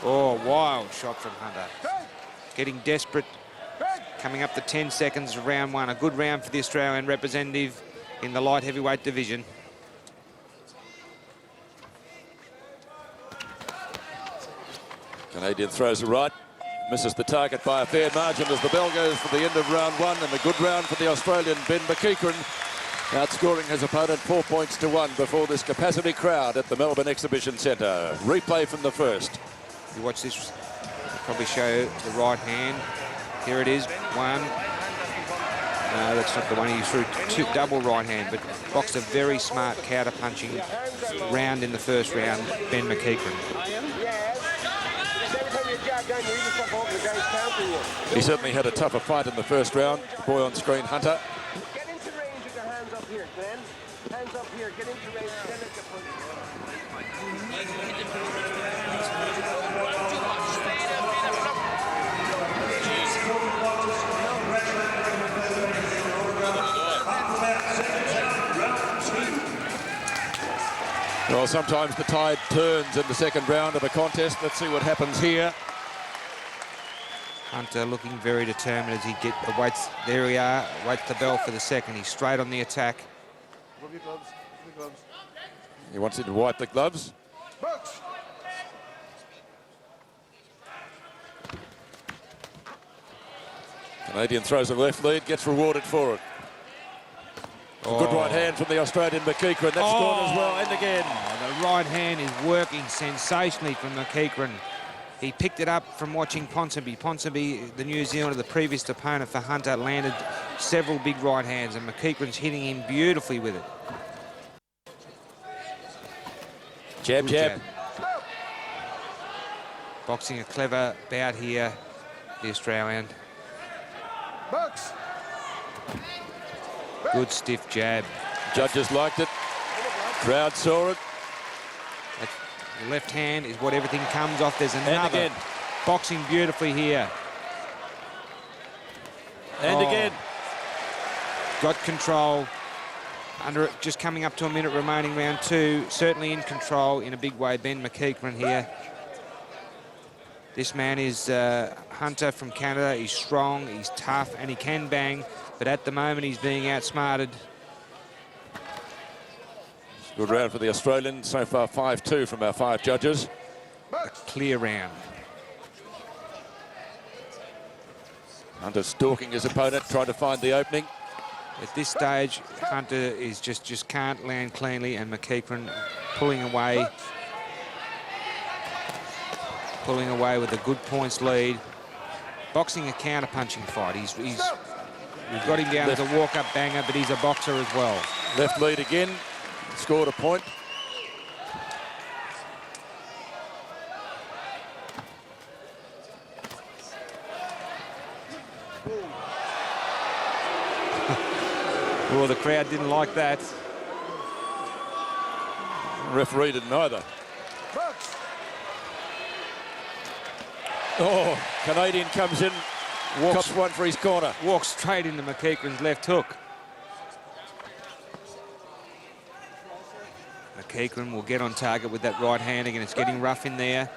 S2: Oh, wild shot from Hunter. Getting desperate. Coming up to 10 seconds of round 1. A good round for the Australian representative in the light heavyweight division.
S1: Canadian throws a right. Misses the target by a fair margin as the bell goes for the end of round 1, and a good round for the Australian Ben McEachran, outscoring his opponent 4 points to 1 before this capacity crowd at the Melbourne Exhibition Centre. Replay from the first.
S2: You watch this, I'll probably show the right hand. Here it is, 1. No, that's not the one he threw. 2, double right hand, but boxed a very smart counter-punching round in the first round, Ben McEachran.
S1: He certainly had a tougher fight in the first round. The boy on screen, Hunter.
S3: Get into range with your hands up here, Glenn. Hands up here, get into range, then at the front.
S1: Well, sometimes the tide turns in the second round of a contest. Let's see what happens here.
S2: Hunter looking very determined as he awaits. There we are. Waits the bell for the second. He's straight on the attack.
S1: He wants him to wipe the gloves. Canadian throws a left lead, gets rewarded for it. Good right hand from the Australian McEachran. That's scored as well, and again.
S2: The right hand is working sensationally from McEachran. He picked it up from watching Ponsonby. Ponsonby, the New Zealander, the previous opponent for Hunter, landed several big right hands, and McEachran's hitting him beautifully with it.
S1: Jab, jab.
S2: Boxing a clever bout here, the Australian. Good stiff jab.
S1: Judges liked it. Crowd saw it.
S2: The left hand is what everything comes off. There's another.
S1: And again.
S2: Boxing beautifully here.
S1: And again.
S2: Got control. Just coming up to a minute remaining, round two. Certainly in control in a big way, Ben McEachran here. This man is Hunter from Canada. He's strong, he's tough, and he can bang. But at the moment, he's being outsmarted.
S1: Good round for the Australian. So far, 5-2 from our 5 judges.
S2: A clear round.
S1: Hunter stalking his opponent, trying to find the opening.
S2: At this stage, Hunter is just can't land cleanly, and McEachran pulling away with a good points lead. Boxing a counter-punching fight. We've got him down as a walk-up banger, but he's a boxer as well.
S1: Left lead again, scored a point.
S2: Well, the crowd didn't like that.
S1: The referee didn't either. Oh, Canadian comes in, cops one for his corner.
S2: Walks straight into McEachran's left hook. McEachran will get on target with that right hand again. It's getting rough in there.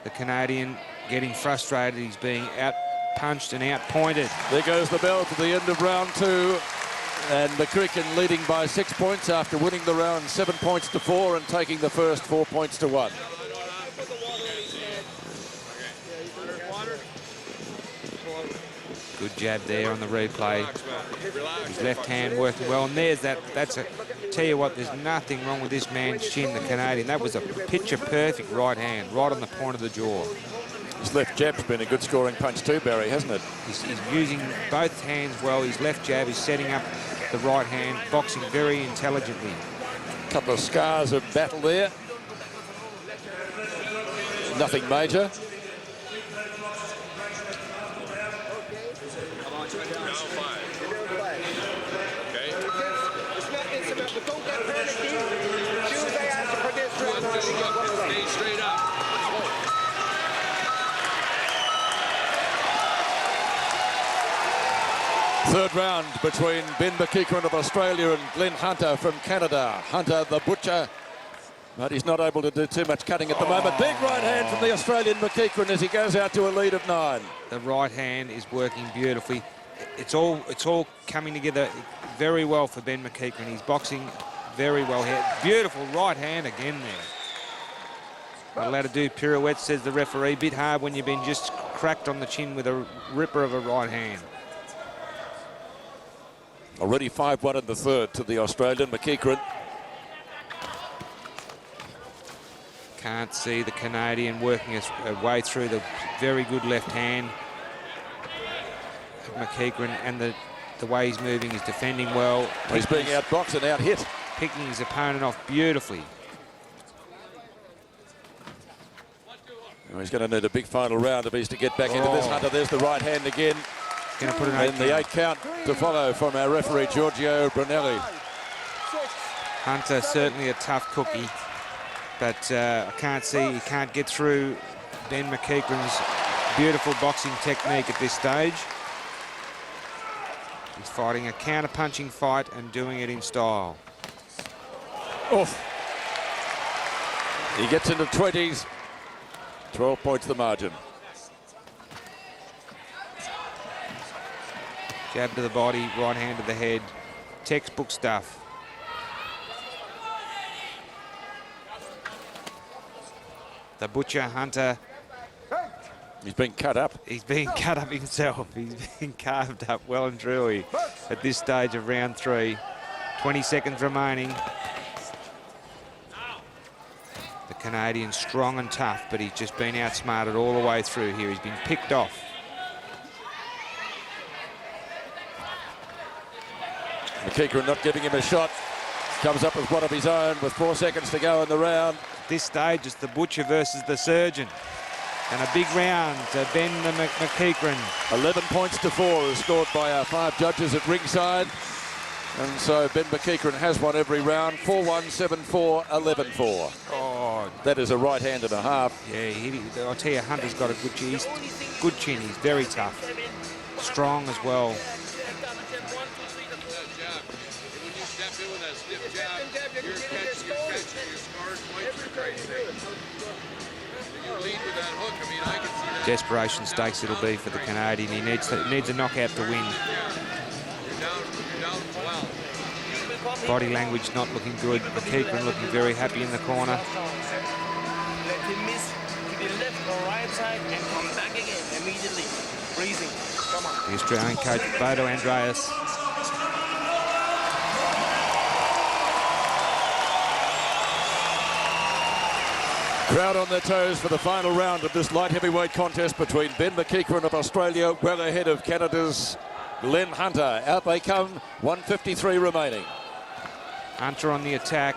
S2: The Canadian getting frustrated. He's being out-punched and out-pointed.
S1: There goes the bell to the end of round 2. And McEachran leading by 6 points after winning the round 7 points to 4 and taking the first 4 points to 1.
S2: Good jab there on the replay. His left hand working well, and there's tell you what, there's nothing wrong with this man's chin, the Canadian. That was a picture-perfect right hand, right on the point of the jaw.
S1: His left jab's been a good scoring punch too, Barry, hasn't it?
S2: He's using both hands well. His left jab is setting up the right hand, boxing very intelligently.
S1: A couple of scars of battle there. Nothing major. Third round between Ben McEachran of Australia and Glenn Hunter from Canada. Hunter, the butcher, but he's not able to do too much cutting at the moment. Big right hand from the Australian McEachran as he goes out to a lead of 9.
S2: The right hand is working beautifully. It's all coming together very well for Ben McEachran. He's boxing very well here. Beautiful right hand again there. Not allowed to do pirouettes, says the referee. Bit hard when you've been just cracked on the chin with a ripper of a right hand.
S1: Already 5-1 in the third to the Australian McEachran.
S2: Can't see the Canadian working his way through the very good left hand of McEachran, and the way he's moving, he's defending well.
S1: He's being outboxed and out-hit.
S2: Picking his opponent off beautifully.
S1: Oh, he's going to need a big final round if he's to get back into this. Hunter, there's the right hand again.
S2: Going to put an 8
S1: and the 8 count to follow from our referee, Giorgio Brunelli.
S2: Hunter, certainly a tough cookie, but I can't see, he can't get through Ben McEachran's beautiful boxing technique at this stage. He's fighting a counter-punching fight and doing it in style.
S1: Oof. He gets into 20s. 12 points the margin.
S2: Jab to the body, right hand to the head. Textbook stuff. The butcher, Hunter.
S1: He's been cut up.
S2: He's been cut up himself. He's been carved up well and truly at this stage of round 3. 20 seconds remaining. The Canadian strong and tough, but he's just been outsmarted all the way through here. He's been picked off.
S1: McEachran not giving him a shot. Comes up with one of his own with 4 seconds to go in the round.
S2: At this stage, it's the butcher versus the surgeon. And a big round to Ben McEachran.
S1: 11 points to 4 is scored by our 5 judges at ringside. And so Ben McEachran has won every round. 4-1, 7-4, 11-4.
S2: Oh,
S1: that is a right hand and a half.
S2: Yeah, I'll tell you, Hunter's got a good chin. He's good chin. He's very tough. Strong as well. Desperation stakes it'll be for the Canadian. He needs a knockout to win. Body language not looking good. McEachran looking very happy in the corner.
S4: Let him miss to the left or right side and come back again immediately. Breathing. Come on.
S2: The Australian coach, Bodo Andreas.
S1: Crowd on their toes for the final round of this light heavyweight contest between Ben McEachran of Australia, well ahead of Canada's Glenn Hunter. Out they come, 1:53 remaining.
S2: Hunter on the attack.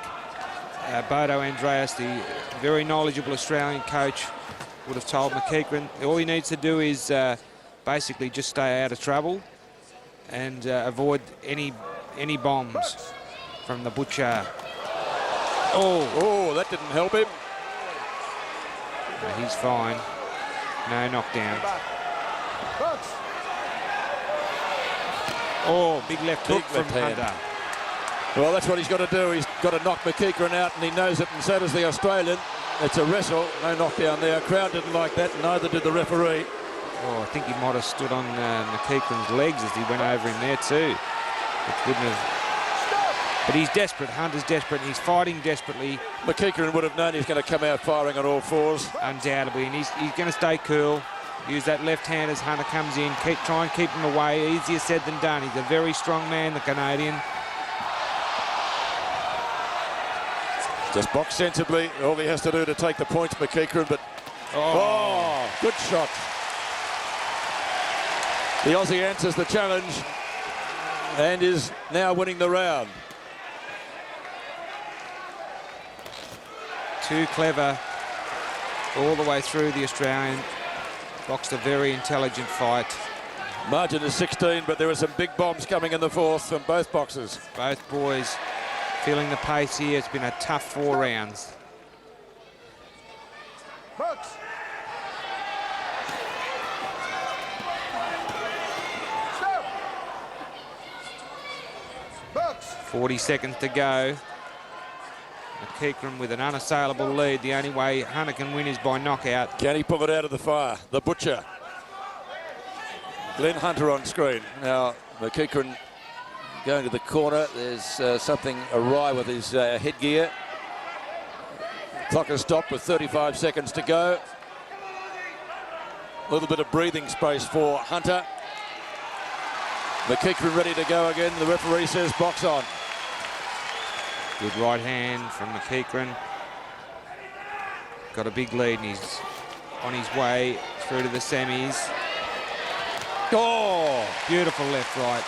S2: Bodo Andreas, the very knowledgeable Australian coach, would have told McEachran all he needs to do is basically just stay out of trouble and avoid any bombs from the butcher.
S1: Oh, that didn't help him.
S2: He's fine. No knockdown. Oh, big left hook from Hunter.
S1: Well, that's what he's got to do. He's got to knock McEachran out, and he knows it, and so does the Australian. It's a wrestle. No knockdown there. Crowd didn't like that, neither did the referee.
S2: Oh, I think he might have stood on McEachran's legs as he went over him there too. It wouldn't have. But he's desperate. Hunter's desperate. And he's fighting desperately.
S1: McEachran would have known he's going to come out firing on all fours.
S2: Undoubtedly, and he's going to stay cool. Use that left hand as Hunter comes in. Try and keep him away. Easier said than done. He's a very strong man, the Canadian.
S1: Just box sensibly. All he has to do to take the points, McEachran. But good shot. The Aussie answers the challenge and is now winning the round.
S2: Too clever all the way through. The Australian boxed a very intelligent fight.
S1: Margin is 16, but there are some big bombs coming in the fourth from both boxers.
S2: Both boys feeling the pace here. It's been a tough 4 rounds.
S3: Bouts. Stop. Bouts.
S2: 40 seconds to go. McEachran with an unassailable lead. The only way Hunter can win is by knockout.
S1: Can he pull it out of the fire? The butcher. Glenn Hunter on screen. Now, McEachran going to the corner. There's something awry with his headgear. Clock has stopped with 35 seconds to go. A little bit of breathing space for Hunter. McEachran ready to go again. The referee says box on.
S2: Good right hand from McEachran. Got a big lead and he's on his way through to the semis. Oh, beautiful left right.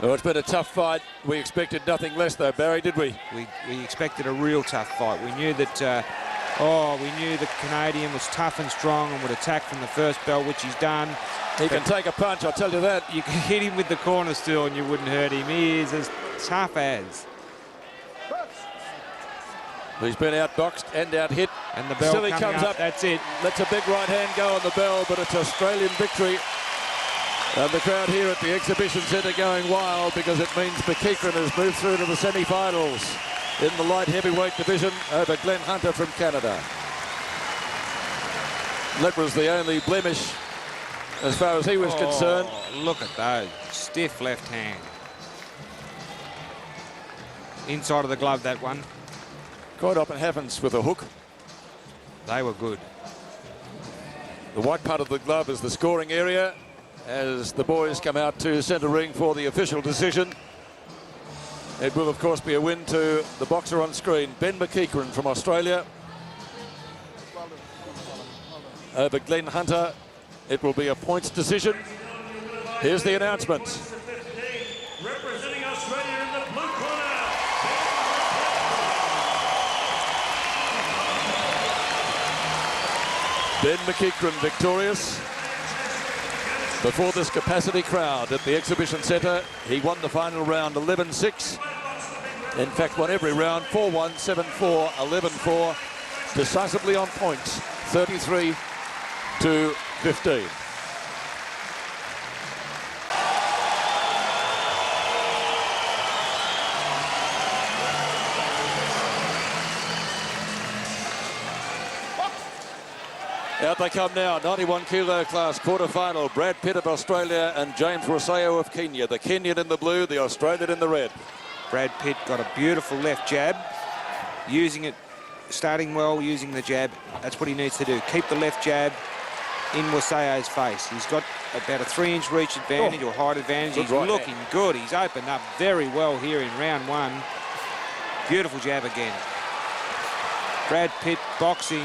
S1: Oh, it's been a tough fight. We expected nothing less though, Barry, did we?
S2: We expected a real tough fight. We knew that we knew the Canadian was tough and strong and would attack from the first bell, which he's done.
S1: He can take a punch, I'll tell you that.
S2: You can hit him with the corner stool and you wouldn't hurt him. He is as tough as.
S1: He's been outboxed and out-hit.
S2: And the bell
S1: still he comes up.
S2: That's it.
S1: Lets a big right hand go on the bell, but it's Australian victory. And the crowd here at the exhibition centre going wild because it means McEachran has moved through to the semi-finals in the light heavyweight division over Glenn Hunter from Canada. That was the only blemish as far as he was concerned.
S2: Look at those. Stiff left hand. Inside of the glove, that one.
S1: Quite often happens with a hook.
S2: They were good.
S1: The white part of the glove is the scoring area as the boys come out to centre ring for the official decision. It will, of course, be a win to the boxer on screen, Ben McEachran from Australia. Over Glenn Hunter, it will be a points decision. Here's the announcement.
S6: Representing Australia in the blue corner.
S1: Ben McEachran victorious. Before this capacity crowd at the exhibition centre, he won the final round 11-6. In fact, won every round 4-1, 7-4, 11-4, decisively on points, 33-15. Out they come now, 91 kilo class quarter-final. Brad Pitt of Australia and James Rosayo of Kenya. The Kenyan in the blue, the Australian in the red.
S2: Brad Pitt got a beautiful left jab, using it, starting well, using the jab. That's what he needs to do. Keep the left jab in Wasayo's face. He's got about a 3-inch reach advantage or height advantage. He's looking good. He's opened up very well here in round one. Beautiful jab again. Brad Pitt boxing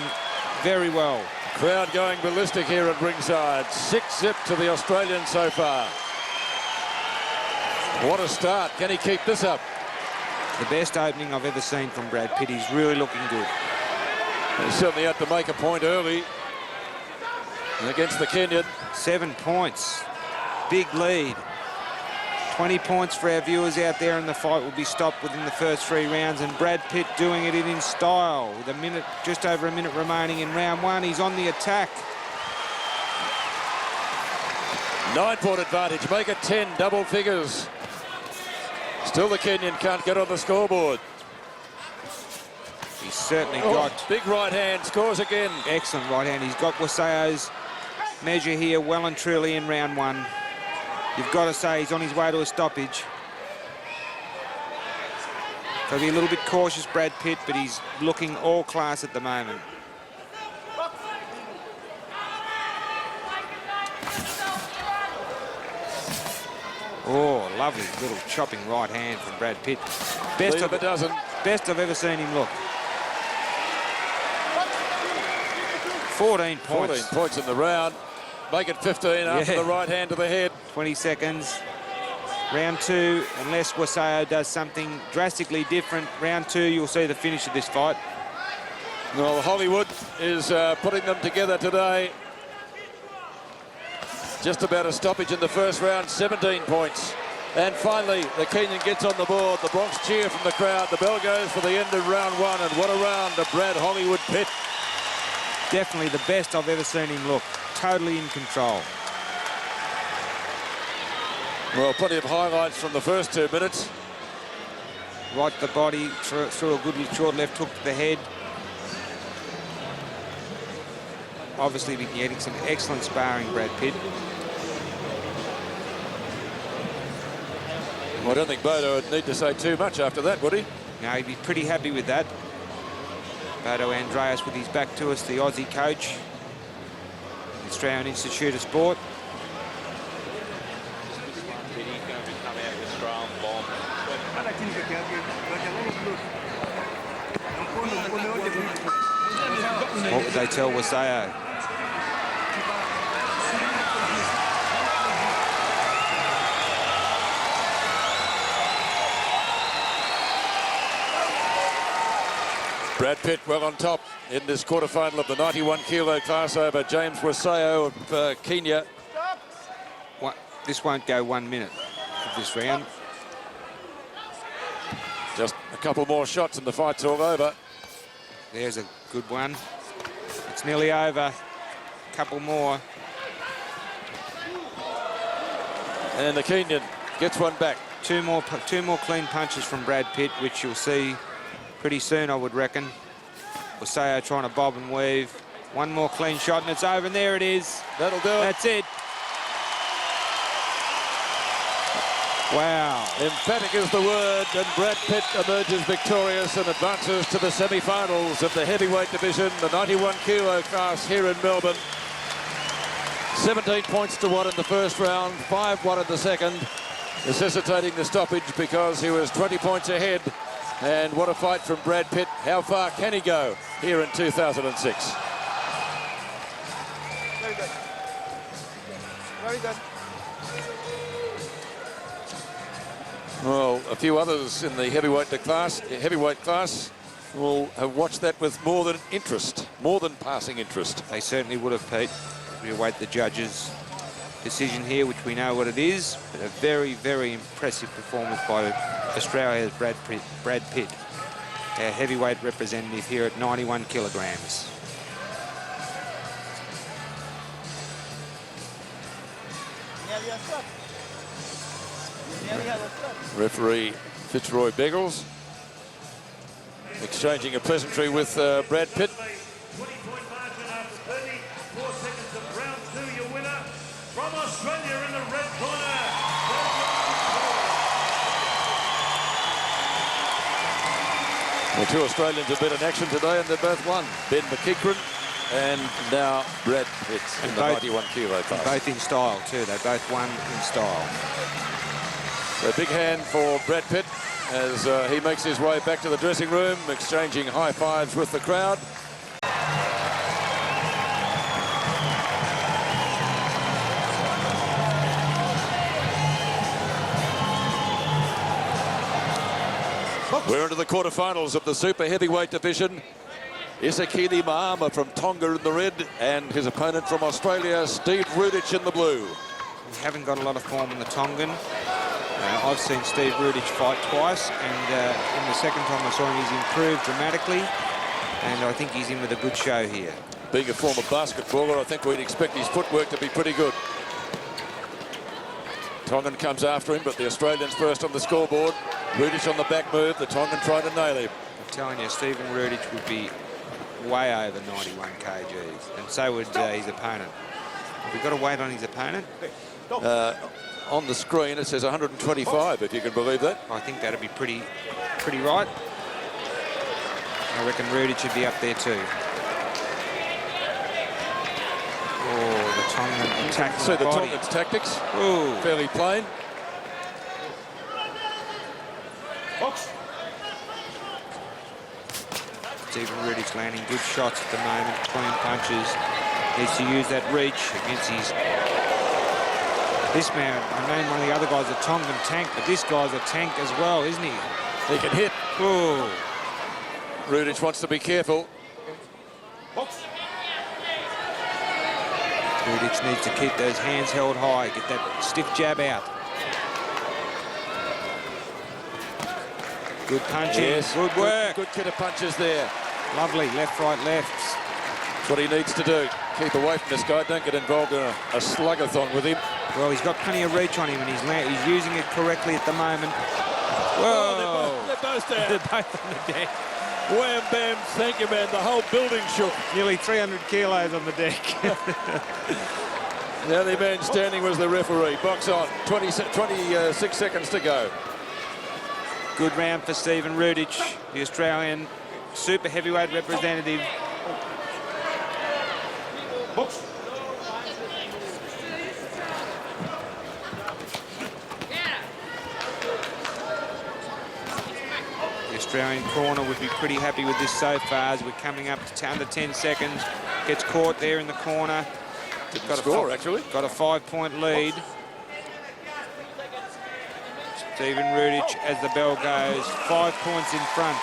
S2: very well.
S1: Crowd going ballistic here at ringside. 6-zip to the Australian so far. What a start. Can he keep this up?
S2: The best opening I've ever seen from Brad Pitt. He's really looking good.
S1: He certainly had to make a point early against the Kenyan.
S2: 7 points. Big lead. 20 points for our viewers out there, and the fight will be stopped within the first 3 rounds. And Brad Pitt doing it in style with just over a minute remaining in round one. He's on the attack.
S1: 9-point advantage. Make it 10, double figures. Still the Kenyan can't get on the scoreboard.
S2: He's certainly got...
S1: Big right hand, scores again.
S2: Excellent right hand. He's got Wasayo's measure here well and truly in round one. You've got to say he's on his way to a stoppage. So be a little bit cautious, Brad Pitt, but he's looking all class at the moment. Oh, lovely little chopping right hand from Brad Pitt. Best I've ever seen him look. 14 points.
S1: 14 points in the round. Make it 15 after the right hand to the head.
S2: 20 seconds. Round two, unless Wasayo does something drastically different, round two, you'll see the finish of this fight.
S1: Well, Hollywood is putting them together today. Just about a stoppage in the first round, 17 points. And finally, the Kenyan gets on the board. The Bronx cheer from the crowd. The bell goes for the end of round one. And what a round to Brad Hollywood Pitt.
S2: Definitely the best I've ever seen him look. Totally in control.
S1: Well, plenty of highlights from the first 2 minutes.
S2: Right to the body, through a good short left hook to the head. Obviously, been getting some excellent sparring, Brad Pitt.
S1: Well, I don't think Bodo would need to say too much after that, would he?
S2: No, he'd be pretty happy with that. Bodo Andreas with his back to us, the Aussie coach, Australian Institute of Sport. What would they tell Wasayo?
S1: Brad Pitt well on top in this quarterfinal of the 91 kilo class over James Wasayo of Kenya.
S2: This won't go 1 minute of this round.
S1: Just a couple more shots and the fight's all over.
S2: There's a good one. It's nearly over. Couple more.
S1: And the Kenyan gets one back.
S2: Two more clean punches from Brad Pitt, which you'll see pretty soon, I would reckon. Wasayo trying to bob and weave. One more clean shot and it's over, and there it is.
S1: That'll do it.
S2: That's it. Wow.
S1: Emphatic is the word, and Brad Pitt emerges victorious and advances to the semi-finals of the heavyweight division, the 91 kilo class here in Melbourne. 17 points to 1 in the first round, 5-1 in the second, necessitating the stoppage because he was 20 points ahead. And what a fight from Brad Pitt. How far can he go here in 2006?
S3: Very good. Very good.
S1: Well, a few others in the heavyweight class will have watched that with more than interest, more than passing interest.
S2: They certainly would have, Pete. We await the judges' decision here, which we know what it is. But a very, very impressive performance by Australia's Brad Pitt, our heavyweight representative here at 91 kilograms.
S1: Referee Fitzroy Beggles exchanging a pleasantry with Brad Pitt.
S6: 20-point margin after 34 seconds of round 2. Your winner from Australia in the red corner.
S1: The two Australians have been in action today and they've both won. Ben McEachran and now Brad Pitt in the 91 kilo class.
S2: Both in style too. They both won in style.
S1: So a big hand for Brad Pitt as he makes his way back to the dressing room, exchanging high fives with the crowd. We're into the quarterfinals of the super heavyweight division. Kilimama from Tonga in the red and his opponent from Australia, Steve Rudich in the blue.
S2: We haven't got a lot of form in the Tongan. I've seen Steve Rudich fight twice, and in the second time I saw him, he's improved dramatically, and I think he's in with a good show here.
S1: Being a former basketballer, I think we'd expect his footwork to be pretty good. Tongan comes after him, but the Australians first on the scoreboard. Rudich on the back move. The Tongan tried to nail him.
S2: I'm telling you, Stephen Rudich would be way over 91 kgs, and so would his opponent. We've got to wait on his opponent.
S1: On the screen, it says 125, if you can believe that.
S2: I think that'd be pretty right. I reckon Rudich should be up there too. Oh, the Tongan attack.
S1: See the Tongan's tactics.
S2: Ooh.
S1: Fairly plain.
S2: Stephen Rudich landing good shots at the moment, clean punches. Needs to use that reach against his... This man, I named one of the other guys a Tongan tank, but this guy's a tank as well, isn't he?
S1: He can hit.
S2: Ooh.
S1: Rudich wants to be careful.
S2: Rudich needs to keep those hands held high, get that stiff jab out. Good punching,
S1: Yes,
S2: good work.
S1: Good kit of punches there.
S2: Lovely, left, right, left.
S1: That's what he needs to do. Keep away from this guy. Don't get involved in a slug-a-thon with him.
S2: Well, he's got plenty of reach on him, and he's using it correctly at the moment. Whoa!
S1: Oh, they're both down.
S2: They're both on the deck.
S1: Wham, bam, thank you, man. The whole building shook.
S2: Nearly 300 kilos on the deck.
S1: The only man standing was the referee. Box on. 26 seconds to go.
S2: Good round for Stephen Rudich, the Australian super heavyweight representative. The Australian corner would be pretty happy with this so far as we're coming up to under 10 seconds. Gets caught there in the corner. Got a 5-point lead. Stephen Rudich, as the bell goes, 5 points in front.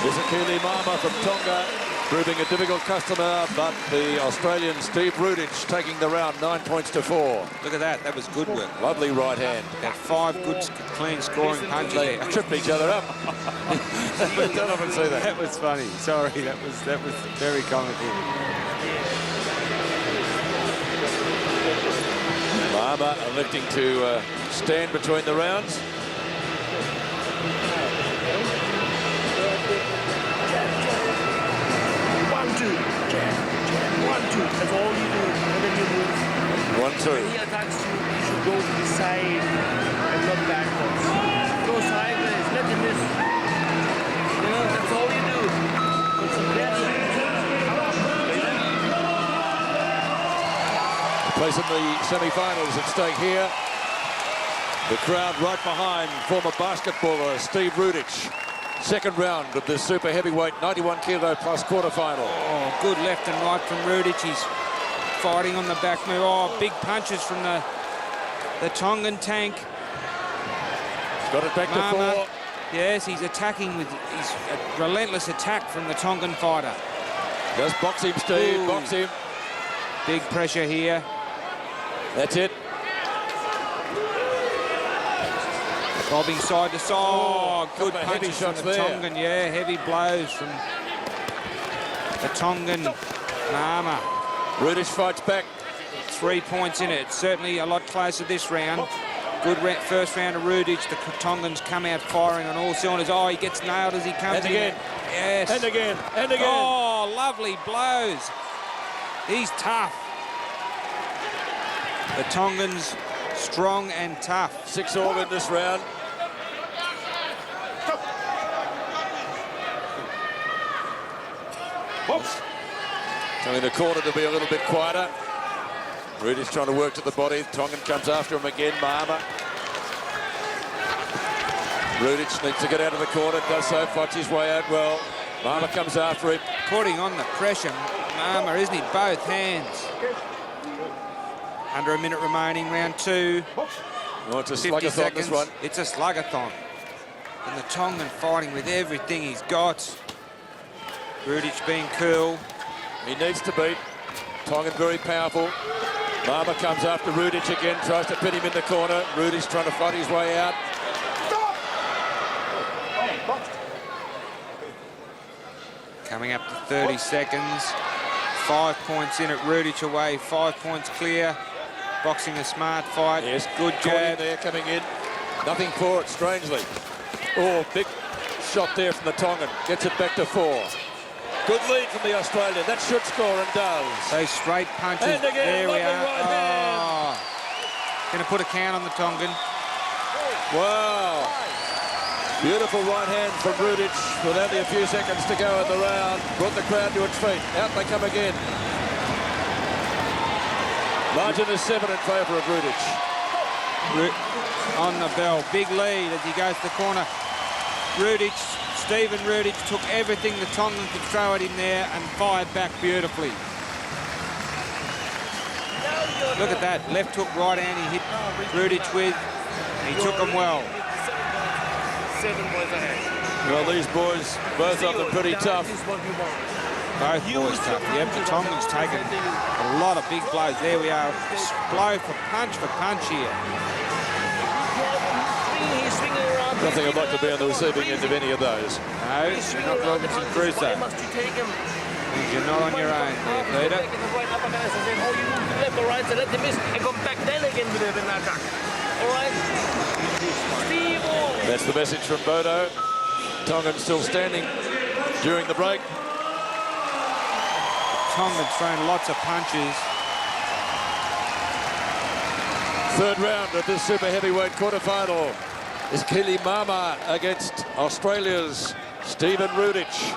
S1: There's a Kilimama from Tonga, proving a difficult customer, but the Australian Steve Rudich taking the round 9 points to 4.
S2: Look at that, that was good work.
S1: Lovely right hand.
S2: Got 5 good, clean scoring punches
S1: They
S2: there.
S1: tripped each other up. Don't often see that.
S2: That was funny. Sorry, that was very comical.
S1: Mama electing to stand between the rounds.
S7: One, two. That's all you do. And then you move.
S1: 1-2.
S7: When he attacks you, you should go to the side and
S1: place in the semi-finals at stake here. The crowd right behind former basketballer Steve Rudich. Second round of this super heavyweight 91 kilo plus quarterfinal.
S2: Oh, good left and right from Rudich. He's fighting on the back move. Oh, big punches from the Tongan tank.
S1: He's got it back to 4.
S2: Yes, he's attacking with a relentless attack from the Tongan fighter.
S1: Just box him, Steve.
S2: Ooh.
S1: Box him.
S2: Big pressure here.
S1: That's it.
S2: Bobbing side to side. Oh, good
S1: couple of heavy
S2: punches from
S1: shots
S2: the
S1: there.
S2: Tongan. Yeah, heavy blows from the Tongan Mama.
S1: Rudich fights back.
S2: 3 points in it. It's certainly a lot closer this round. Good first round of Rudich. The Tongans come out firing on all cylinders. Oh, he gets nailed as he comes
S1: And
S2: in.
S1: again.
S2: Yes.
S1: And again. And again.
S2: Oh, lovely blows. He's tough. The Tongans strong and tough.
S1: 6-all in this round. Telling the corner to be a little bit quieter. Rudich trying to work to the body. Tongan comes after him again. Mahama. Rudich needs to get out of the corner. Does so. Fights his way out well. Mahama comes after him.
S2: Putting on the pressure, Mama, isn't he? Both hands. Under a minute remaining, round 2.
S1: Oh, it's a
S2: 50
S1: sluggathon,
S2: seconds.
S1: this one.
S2: It's a sluggathon. And the Tongan fighting with everything he's got. Rudich being cool.
S1: He needs to beat. Tongan very powerful. Mahama comes after Rudich again, tries to pin him in the corner. Rudich trying to fight his way out.
S2: Coming up to 30 seconds. 5 points in at Rudich away. 5 points clear. Boxing a smart fight.
S1: Yes,
S2: Good
S1: caught him
S2: jab.
S1: there coming in. Nothing for it, strangely. Oh, big shot there from the Tongan. Gets it back to 4. Good lead from the Australian. That should score and does.
S2: Those straight punches.
S1: And again,
S2: there we
S1: lovely
S2: are.
S1: right hand.
S2: Going to put a count on the Tongan.
S1: Wow. Beautiful right hand from Rudich with only a few seconds to go in the round. Brought the crowd to its feet. Out they come again. Margin is 7 in favour of Rudich.
S2: On the bell. Big lead as he goes to the corner. Stephen Rudich took everything the Tongan could throw at him there and fired back beautifully. Look at that. Left hook, right hand he hit Rudich with. He took him well.
S3: 7 points ahead.
S1: Well, these boys, both of them pretty tough.
S2: Both boys tough. Yep, the Tongan's taken a lot of big blows. There we are. Blow for punch here.
S3: He's swinging around.
S1: Nothing I'd like to be on the receiving end of any of those.
S2: No, you're not Robinson Crusoe.
S3: Must you take him?
S2: You're not on your own there, Peter.
S3: Right uppercut, as I said, oh, you move to left or right, so let him miss and come back then again with an attack. All right? Steve, oh.
S1: That's the message from Bodo. Tongan still standing during the break.
S2: Tongan's thrown lots of punches.
S1: Third round of this super heavyweight quarterfinal is Kilimama against Australia's Stephen Rudich.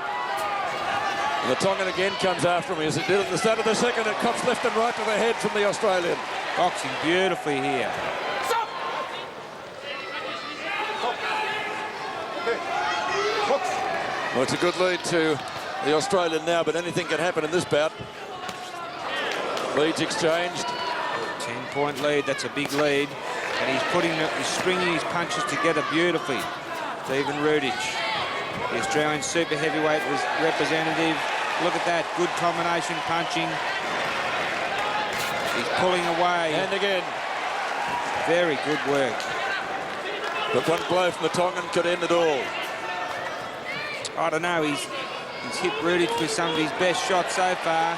S1: And the Tongan again comes after him as it did at the start of the second. It cops left and right to the head from the Australian.
S2: Boxing beautifully here.
S1: Well, it's a good lead to the Australian now, but anything can happen in this bout. Leads exchanged.
S2: 10-point lead, that's a big lead. And he's stringing his punches together beautifully. Stephen Rudich, the Australian super heavyweight representative. Look at that, good combination punching. He's pulling away.
S1: And again.
S2: Very good work.
S1: But one blow from the Tongan could end it all.
S2: I don't know, he's hit Rudich with some of his best shots so far.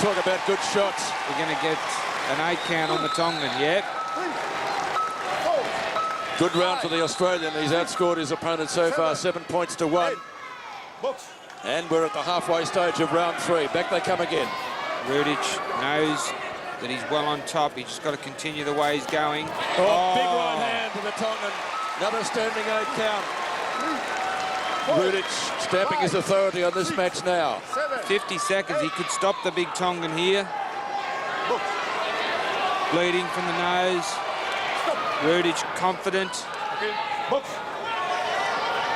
S1: Talk about good shots.
S2: We're going to get an 8 count on the Tongan, yep.
S1: Good round for the Australian. He's outscored his opponent so far, 7 points to 1. And we're at the halfway stage of round 3. Back they come again.
S2: Rudich knows that he's well on top. He's just got to continue the way he's going.
S1: Oh, big right hand to the Tongan. Another standing 8 count. Rudich stamping his authority on this match now.
S2: 50 seconds. He could stop the big Tongan here. bleeding from the nose. Rudich confident.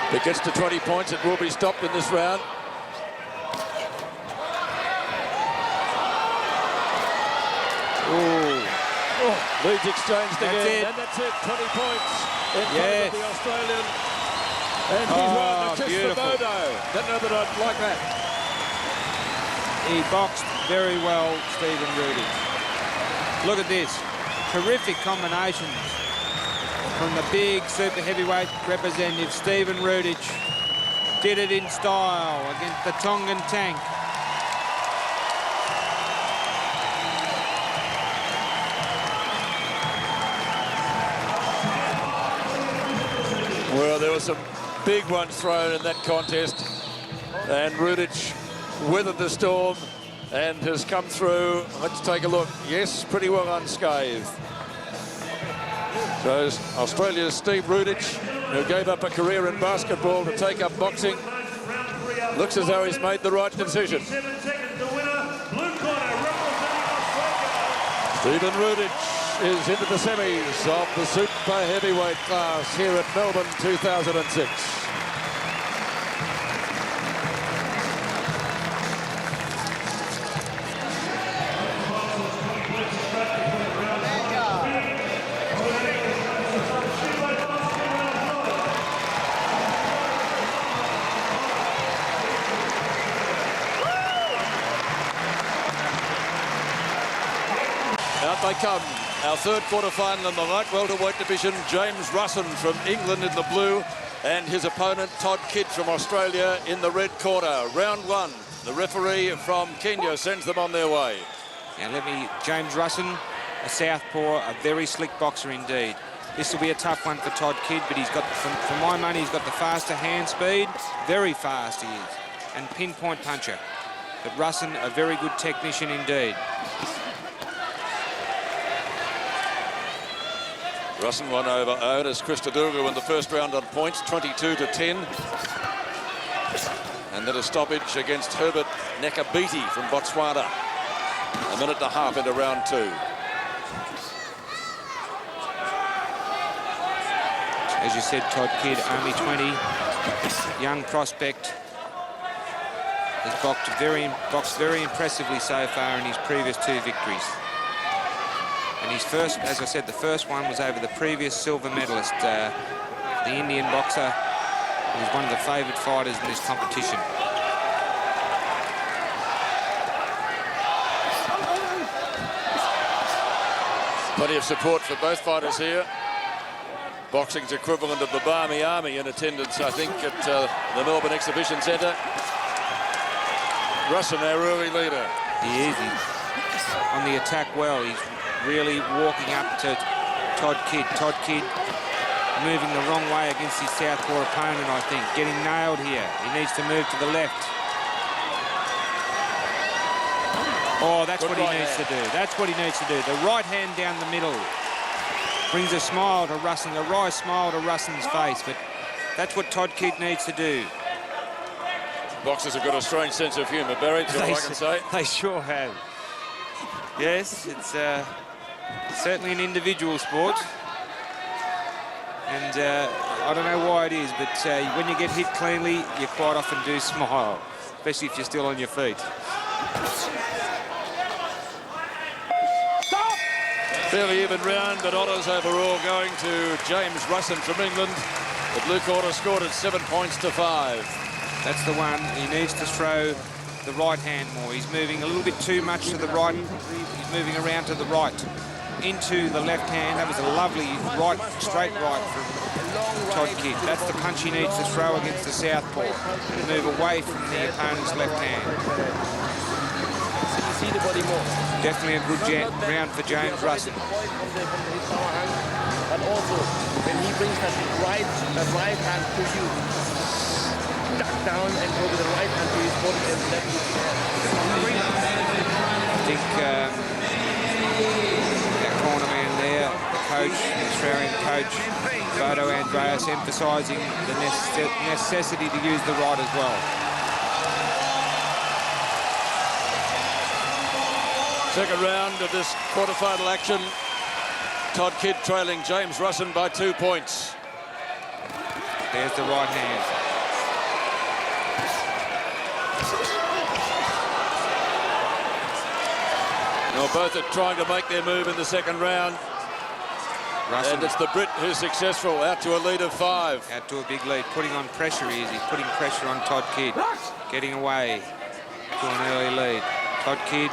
S1: If it gets to 20 points, it will be stopped in this round. Leeds exchanged again, and that's it, 20 points in favour of the Australian. And he's won a kiss for Bodo. Don't know that I'd like that.
S2: He boxed very well, Stephen Rudich. Look at this. Terrific combinations from the big super heavyweight representative, Stephen Rudich. Did it in style against the Tongan tank.
S1: Well, there were some big ones thrown in that contest, and Rudich weathered the storm and has come through. Let's take a look. Yes, pretty well unscathed. So Australia's Steve Rudich, who gave up a career in basketball to take up boxing, looks as though he's made the right decision.
S6: 7 seconds to winner. Blue corner representing Australia.
S1: Stephen Rudich is into the semis of the super heavyweight class here at Melbourne 2006. Out they come. Our third quarter-final in the light welterweight division, James Russin from England in the blue, and his opponent, Todd Kidd from Australia, in the red corner. Round one. The referee from Kenya sends them on their way.
S2: Now James Russin, a southpaw, a very slick boxer indeed. This will be a tough one for Todd Kidd, but he's got, for my money, he's got the faster hand speed. Very fast he is, and pinpoint puncher. But Russin, a very good technician indeed.
S1: Russin won over Otis Christodoulou in the first round on points, 22-10. And then a stoppage against Herbert Nekabiti from Botswana. A minute and a half into round two.
S2: As you said, Todd Kidd, only 20, young prospect. Has boxed very impressively so far in his previous two victories. And his first, as I said, the first one was over the previous silver medalist, the Indian boxer, who was one of the favoured fighters in this competition.
S1: Plenty of support for both fighters here. Boxing's equivalent of the Barmy Army in attendance, I think, at the Melbourne Exhibition Centre. Russin, our early leader.
S2: He is. He's on the attack well. He's really walking up to Todd Kidd. Todd Kidd moving the wrong way against his southpaw opponent, I think. Getting nailed here. He needs to move to the left. Oh, that's what he needs to do. That's what he needs to do. The right hand down the middle brings a smile to Russin, a wry smile to Russin's face, but that's what Todd Kidd needs to do.
S1: Boxers have got a strange sense of humour, Barry, that's all I can say.
S2: They sure have. Yes, it's certainly an individual sport. And I don't know why it is, but when you get hit cleanly, you quite often do smile, especially if you're still on your feet.
S1: Fairly even round, but honours overall going to James Russin from England. The blue corner scored at 7 points to 5.
S2: That's the one. He needs to throw the right hand more. He's moving a little bit too much to the right. He's moving around to the right, into the left hand. That was a lovely right, straight right from Todd Kidd. That's the punch he needs to throw against the southpaw. Move away from the opponent's left hand.
S3: See the body more.
S2: Definitely a good round for James Russin.
S3: But also, when he brings that right hand to you, duck down and go with the right hand to his body and left
S2: I think that corner man there, the coach, the Australian coach, Bodo Andreas, emphasising the necessity to use the right as well.
S1: Second round of this quarterfinal action. Todd Kidd trailing James Russin by 2 points.
S2: There's the right hand.
S1: Well, both are trying to make their move in the second round.
S2: Russin,
S1: And it's the Brit who's successful, out to a lead of 5.
S2: out to a big lead, putting on pressure. He's putting pressure on Todd Kidd, getting away to an early lead. Todd Kidd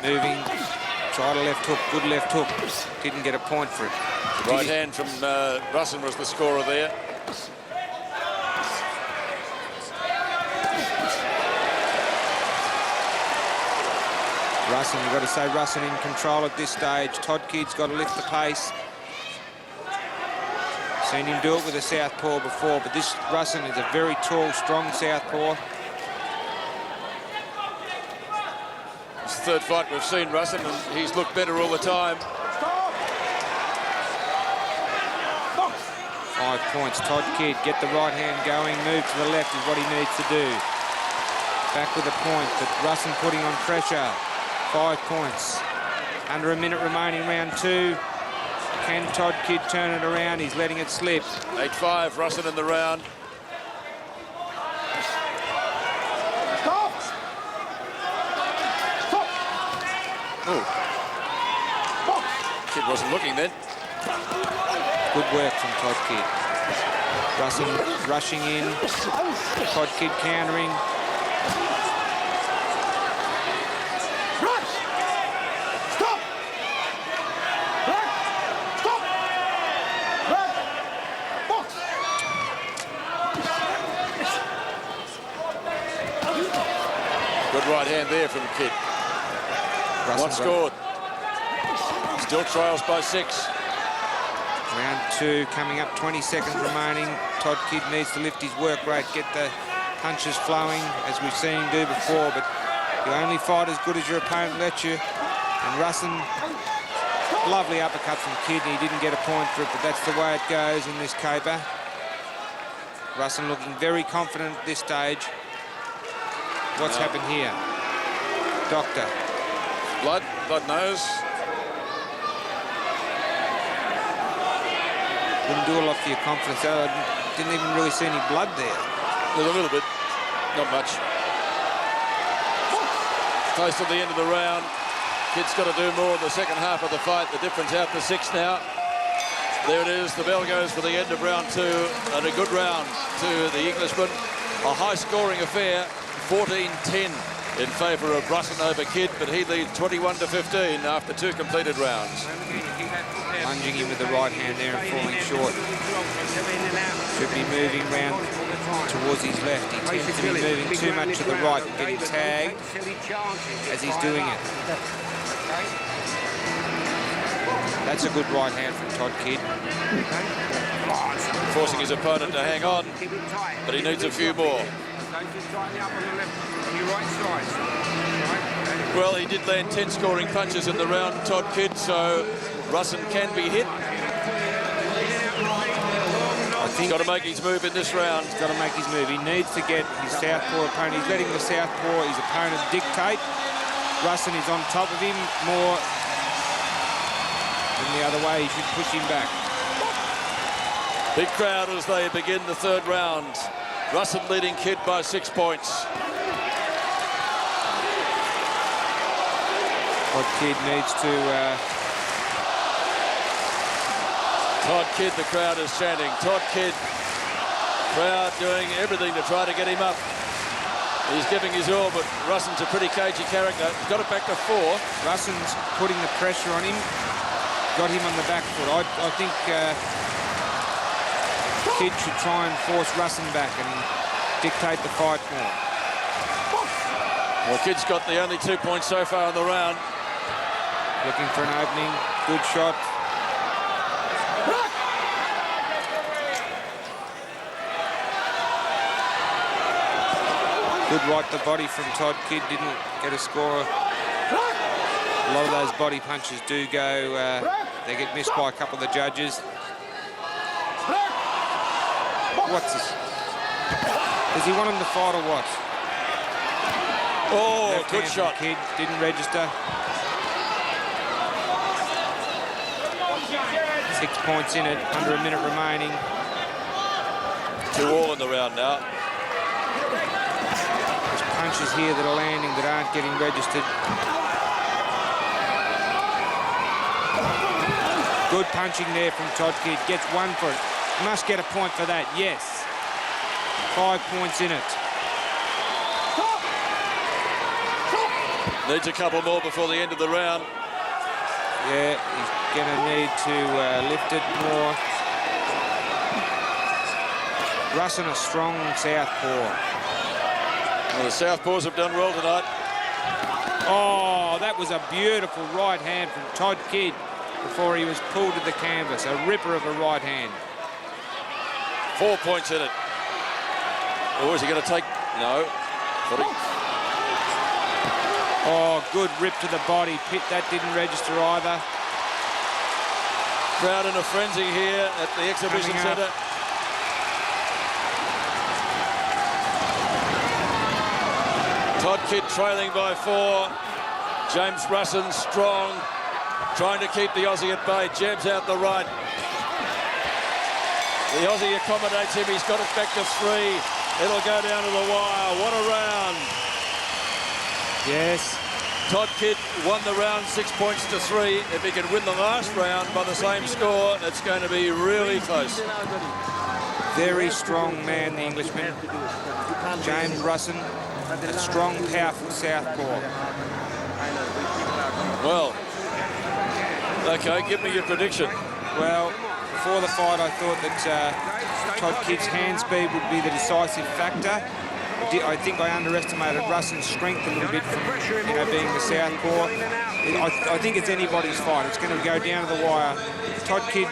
S2: moving, tried a left hook, good left hook, didn't get a point for it.
S1: Right hand from Russin was the scorer there.
S2: Russin, you've got to say Russin in control at this stage. Todd Kidd's got to lift the pace. Seen him do it with a southpaw before, but this Russin is a very tall, strong southpaw.
S1: It's the third fight we've seen Russin, and he's looked better all the time.
S2: 5 points. Todd Kidd, get the right hand going, move to the left is what he needs to do. Back with a point, but Russin putting on pressure. 5 points. Under a minute remaining, round 2. Can Todd Kidd turn it around? He's letting it slip.
S1: 8-5, Russin in the round. Oh. Kidd wasn't looking then.
S2: Good work from Todd Kidd. Russin rushing in. Todd Kidd countering.
S1: Good right hand there from Kidd. One scored. Still trails by 6.
S2: Round 2 coming up, 20 seconds remaining. Todd Kidd needs to lift his work rate, get the punches flowing, as we've seen him do before, but you only fight as good as your opponent lets you. And Russin, lovely uppercut from Kidd, and he didn't get a point for it, but that's the way it goes in this caper. Russin looking very confident at this stage. What's happened here? Doctor.
S1: Blood nose.
S2: Wouldn't do a lot for your confidence. I didn't even really see any blood there.
S1: There's a little bit, not much. Close to the end of the round. Kidd's got to do more in the second half of the fight. The difference out to 6 now. There it is. The bell goes for the end of round 2, and a good round to the Englishman. A high-scoring affair, 14-10 in favour of Russin over Kidd, but he leads 21-15 after 2 completed rounds.
S2: Lunging him with the right hand there and falling short. Should be moving round towards his left. He tends to be moving too much to the right and getting tagged as he's doing it. That's a good right hand from Todd Kidd.
S1: Forcing his opponent to hang on, but he needs a few more. Well, he did land 10 scoring punches in the round, Todd Kidd, so Russin can be hit. He's got to make his move in this round.
S2: He's got to make his move. He needs to get his southpaw opponent. He's letting the southpaw, his opponent, dictate. Russin is on top of him more than the other way. He should push him back.
S1: Big crowd as they begin the third round. Russin leading Kidd by 6 points.
S2: Todd Kidd needs to...
S1: Todd Kidd, the crowd is chanting. Todd Kidd, crowd doing everything to try to get him up. He's giving his all, but Russin's a pretty cagey character. He's got it back to 4.
S2: Russin's putting the pressure on him. Got him on the back foot. I think Kidd should try and force Russin back and dictate the fight more.
S1: Well, Kidd's got the only 2 points so far in the round.
S2: Looking for an opening. Good shot. Good right to the body from Todd Kidd. Didn't get a score. A lot of those body punches do go, they get missed by a couple of the judges. What's this? Does he want him to fight or what?
S1: Oh,
S2: Left
S1: good
S2: hand
S1: shot.
S2: from Kidd, didn't register. 6 points in it, under a minute remaining.
S1: 2-2 in the round now.
S2: There's punches here that are landing that aren't getting registered. Good punching there from Todd Kidd. Gets one for it. Must get a point for that, yes. 5 points in it.
S1: Needs a couple more before the end of the round.
S2: Yeah, he's going to need to lift it more. Russin, a strong southpaw.
S1: Well, the southpaws have done well tonight.
S2: Oh, that was a beautiful right hand from Todd Kidd before he was pulled to the canvas. A ripper of a right hand.
S1: 4 points in it. Oh, is he going to take? No.
S2: Oh, good rip to the body. Pitt, that didn't register either.
S1: Crowd in a frenzy here at the exhibition centre. Todd Kidd trailing by 4. James Russin strong, trying to keep the Aussie at bay. Jabs out the right. The Aussie accommodates him. He's got it back to 3. It'll go down to the wire. What a round.
S2: Yes.
S1: Todd Kidd won the round 6 points to 3. If he can win the last round by the same score, it's going to be really close.
S2: Very strong man, the Englishman. James Russin, a strong, powerful southpaw.
S1: Well, okay, give me your prediction.
S2: Well, before the fight, I thought that Todd Kidd's hand speed would be the decisive factor. I think I underestimated Russin's strength a little bit from, being the southpaw. I think it's anybody's fight. It's going to go down to the wire. Todd Kidd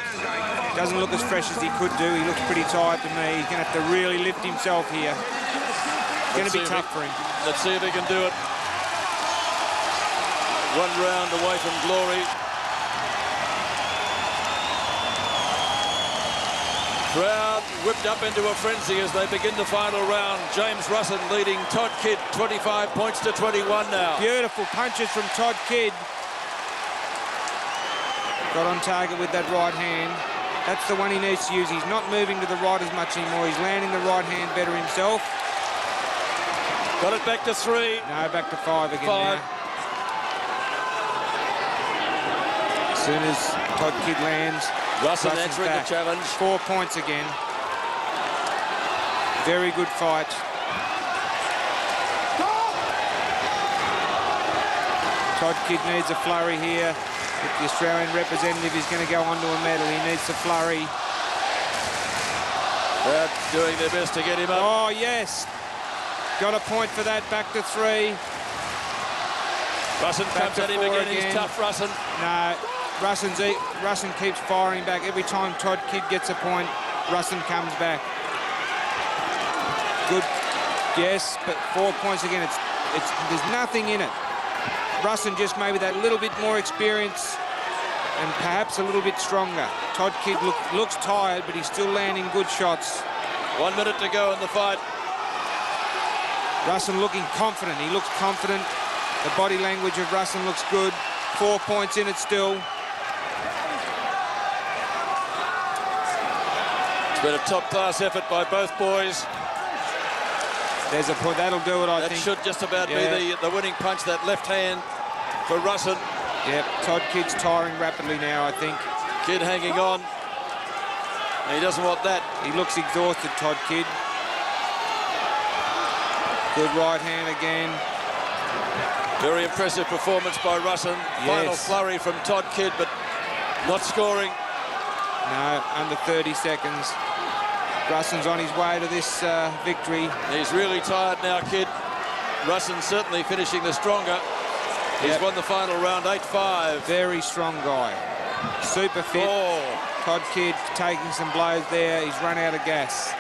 S2: doesn't look as fresh as he could do. He looks pretty tired to me. He's going to have to really lift himself here. It's going to be tough for him.
S1: Let's see if he can do it. 1 round away from glory. Crowd whipped up into a frenzy as they begin the final round. James Russin leading Todd Kidd 25 points to 21 now.
S2: Beautiful punches from Todd Kidd. Got on target with that right hand. That's the one he needs to use. He's not moving to the right as much anymore. He's landing the right hand better himself.
S1: Got it back to 3.
S2: No, back to 5 again
S1: 5.
S2: now. As soon as Todd Kidd lands,
S1: Russin
S2: Russin's
S1: answering
S2: back.
S1: the challenge.
S2: 4 points again. Very good fight. Todd Kidd needs a flurry here. If the Australian representative is going to go on to a medal, he needs a flurry.
S1: They're doing their best to get him up.
S2: Oh, yes. Got a point for that, back to 3.
S1: Russin
S2: Back
S1: comes
S2: to
S1: at him
S2: 4
S1: again.
S2: again.
S1: He's tough, Russin.
S2: No, Russin keeps firing back. Every time Todd Kidd gets a point, Russin comes back. Good, yes, but 4 points again. There's nothing in it. Russin just maybe that little bit more experience and perhaps a little bit stronger. Todd Kidd looks tired, but he's still landing good shots.
S1: 1 minute to go in the fight.
S2: Russin looking confident. He looks confident. The body language of Russin looks good. 4 points in it still.
S1: It's been a top-class effort by both boys.
S2: There's a point. That'll do it, I think.
S1: That should just about be the winning punch, that left hand for Russin.
S2: Yep, Todd Kidd's tiring rapidly now, I think.
S1: Kidd hanging on. He doesn't want that.
S2: He looks exhausted, Todd Kidd. Good right hand again.
S1: Very impressive performance by Russin. Final
S2: Yes.
S1: flurry from Todd Kidd, but not scoring.
S2: No, under 30 seconds. Russin's on his way to this victory.
S1: He's really tired now, Kidd. Russin certainly finishing the stronger. He's
S2: Yep.
S1: won the final round 8-5.
S2: Very strong guy. Super fit.
S1: Oh.
S2: Todd Kidd taking some blows there. He's run out of gas.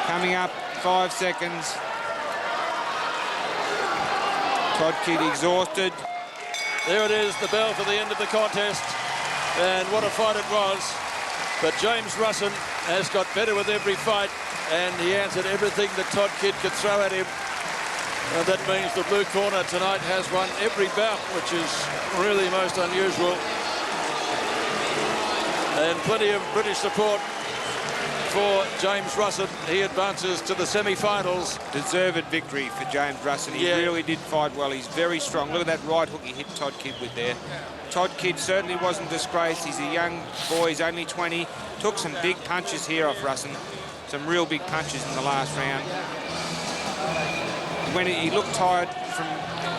S2: Coming up, 5 seconds. Todd Kidd exhausted.
S1: There it is, the bell for the end of the contest. And what a fight it was. But James Russin has got better with every fight, and he answered everything that Todd Kidd could throw at him. And that means the blue corner tonight has won every bout, which is really most unusual. And plenty of British support for James Russell. He advances to the semi-finals.
S2: Deserved victory for James Russell. He really did fight well. He's very strong. Look at that right hook he hit Todd Kidd with there. Todd Kidd certainly wasn't disgraced. He's a young boy. He's only 20. Took some big punches here off Russell. Some real big punches in the last round. When he looked tired from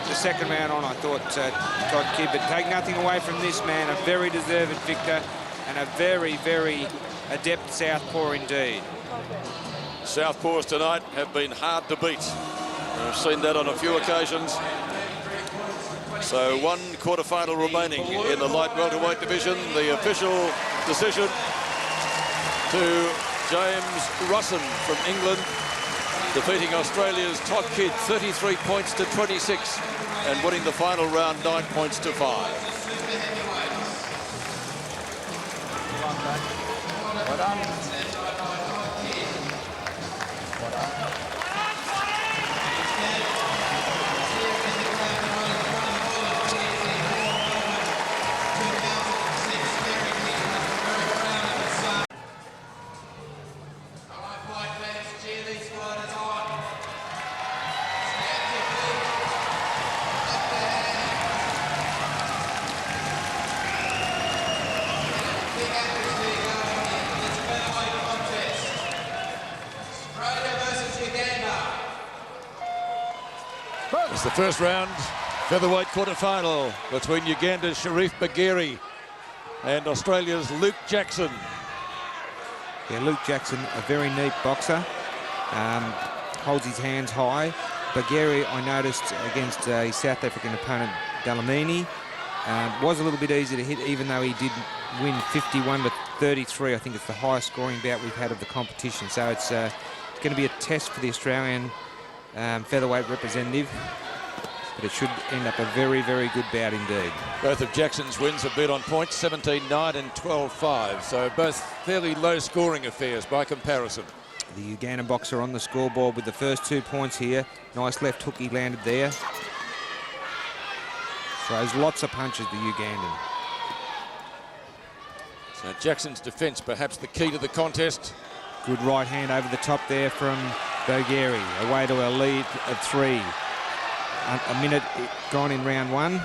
S2: the second round on, I thought, Todd Kidd. But take nothing away from this man. A very deserved victor and a very, very adept southpaw indeed.
S1: Southpaws tonight have been hard to beat. I've seen that on a few occasions. So one quarter-final remaining in the light welterweight division. The official decision to James Russell from England, defeating Australia's Todd Kidd 33 points to 26 and winning the final round 9 points to 5.
S3: Well done.
S1: It's the first round featherweight quarter-final between Uganda's Sharif Baghiri and Australia's Luke Jackson.
S2: Yeah, Luke Jackson, a very neat boxer, holds his hands high. Baghiri, I noticed against his South African opponent Dalamini, was a little bit easy to hit, even though he did win 51 to 33. I think it's the highest scoring bout we've had of the competition. So it's going to be a test for the Australian featherweight representative, but it should end up a very, very good bout indeed.
S1: Both of Jackson's wins have been on points, 17-9 and 12-5, so both fairly low-scoring affairs by comparison.
S2: The Ugandan boxer on the scoreboard with the first 2 points here. Nice left hook he landed there. Throws lots of punches, the Ugandan.
S1: So Jackson's defence perhaps the key to the contest.
S2: Good right hand over the top there from Baghiri, away to a lead of 3. A minute gone in round 1.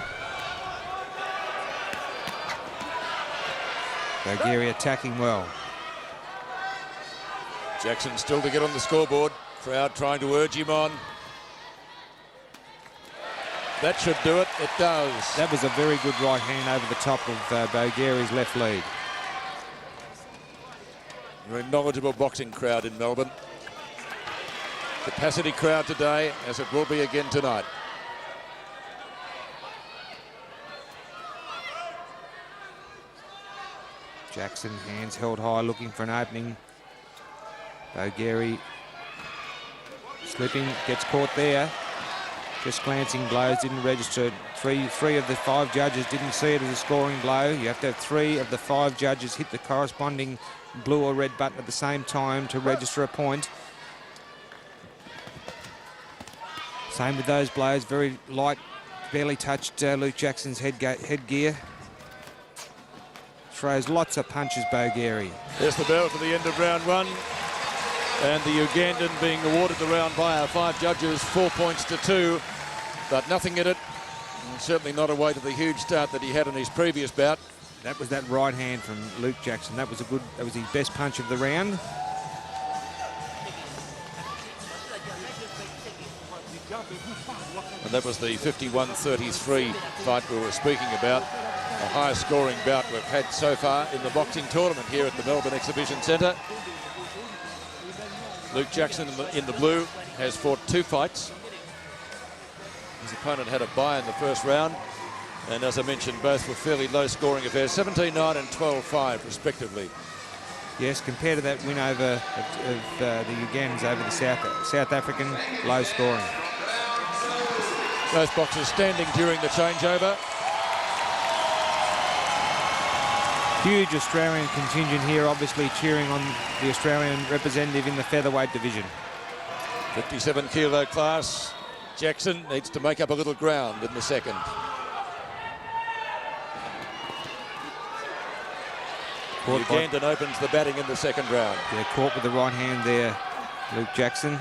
S2: Baghiri attacking well.
S1: Jackson still to get on the scoreboard. Crowd trying to urge him on. That should do it. It does.
S2: That was a very good right hand over the top of Baghiri's left lead.
S1: Very knowledgeable boxing crowd in Melbourne. Capacity crowd today, as it will be again tonight.
S2: Jackson, hands held high, looking for an opening. Baghiri slipping, gets caught there. Just glancing blows, didn't register. Three of the 5 judges didn't see it as a scoring blow. You have to have 3 of the 5 judges hit the corresponding blue or red button at the same time to register a point. Same with those blows, very light, barely touched Luke Jackson's headgear. Throws lots of punches, Baghiri.
S1: There's the bell for the end of round 1. And the Ugandan being awarded the round by our 5 judges, 4 points to 2. But nothing in it. And certainly not away to the huge start that he had in his previous bout.
S2: That was that right hand from Luke Jackson. That was his best punch of the round.
S1: And that was the 51-33 fight we were speaking about. The highest scoring bout we've had so far in the boxing tournament here at the Melbourne Exhibition Centre. Luke Jackson in the blue has fought 2 fights. His opponent had a bye in the first round. And as I mentioned, both were fairly low-scoring affairs, 17-9 and 12-5 respectively.
S2: Yes, compared to that win over the Ugandans over the South African, low-scoring.
S1: Both boxers standing during the changeover.
S2: Huge Australian contingent here, obviously cheering on the Australian representative in the featherweight division.
S1: 57-kilo class. Jackson needs to make up a little ground in the second. Ugandan opens the batting in the second round.
S2: Yeah, caught with the right hand there, Luke Jackson.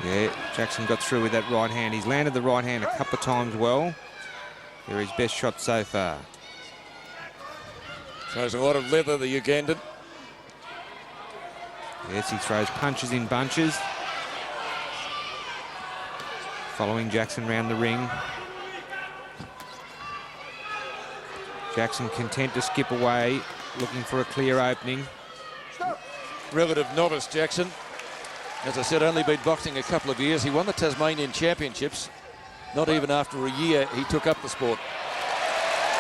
S2: Yeah, Jackson got through with that right hand. He's landed the right hand a couple of times well. They're his best shot so far.
S1: Throws a lot of leather, the Ugandan.
S2: Yes, he throws punches in bunches. Following Jackson round the ring. Jackson content to skip away, looking for a clear opening.
S1: Relative novice, Jackson. As I said, only been boxing a couple of years. He won the Tasmanian Championships. Not even after a year he took up the sport.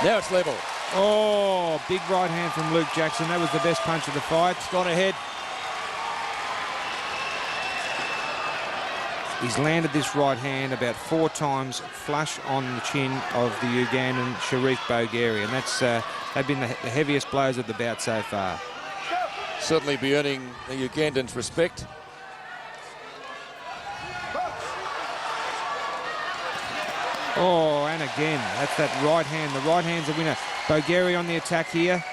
S1: Now it's level.
S2: Oh, big right hand from Luke Jackson. That was the best punch of the fight.
S1: It's gone ahead.
S2: He's landed this right hand about 4 times flush on the chin of the Ugandan Sharif Baghiri, and that's they've been the heaviest blows of the bout so far.
S1: Certainly be earning the Ugandans' respect.
S2: Oh, and again, that's that right hand. The right hand's the winner. Baghiri on the attack here.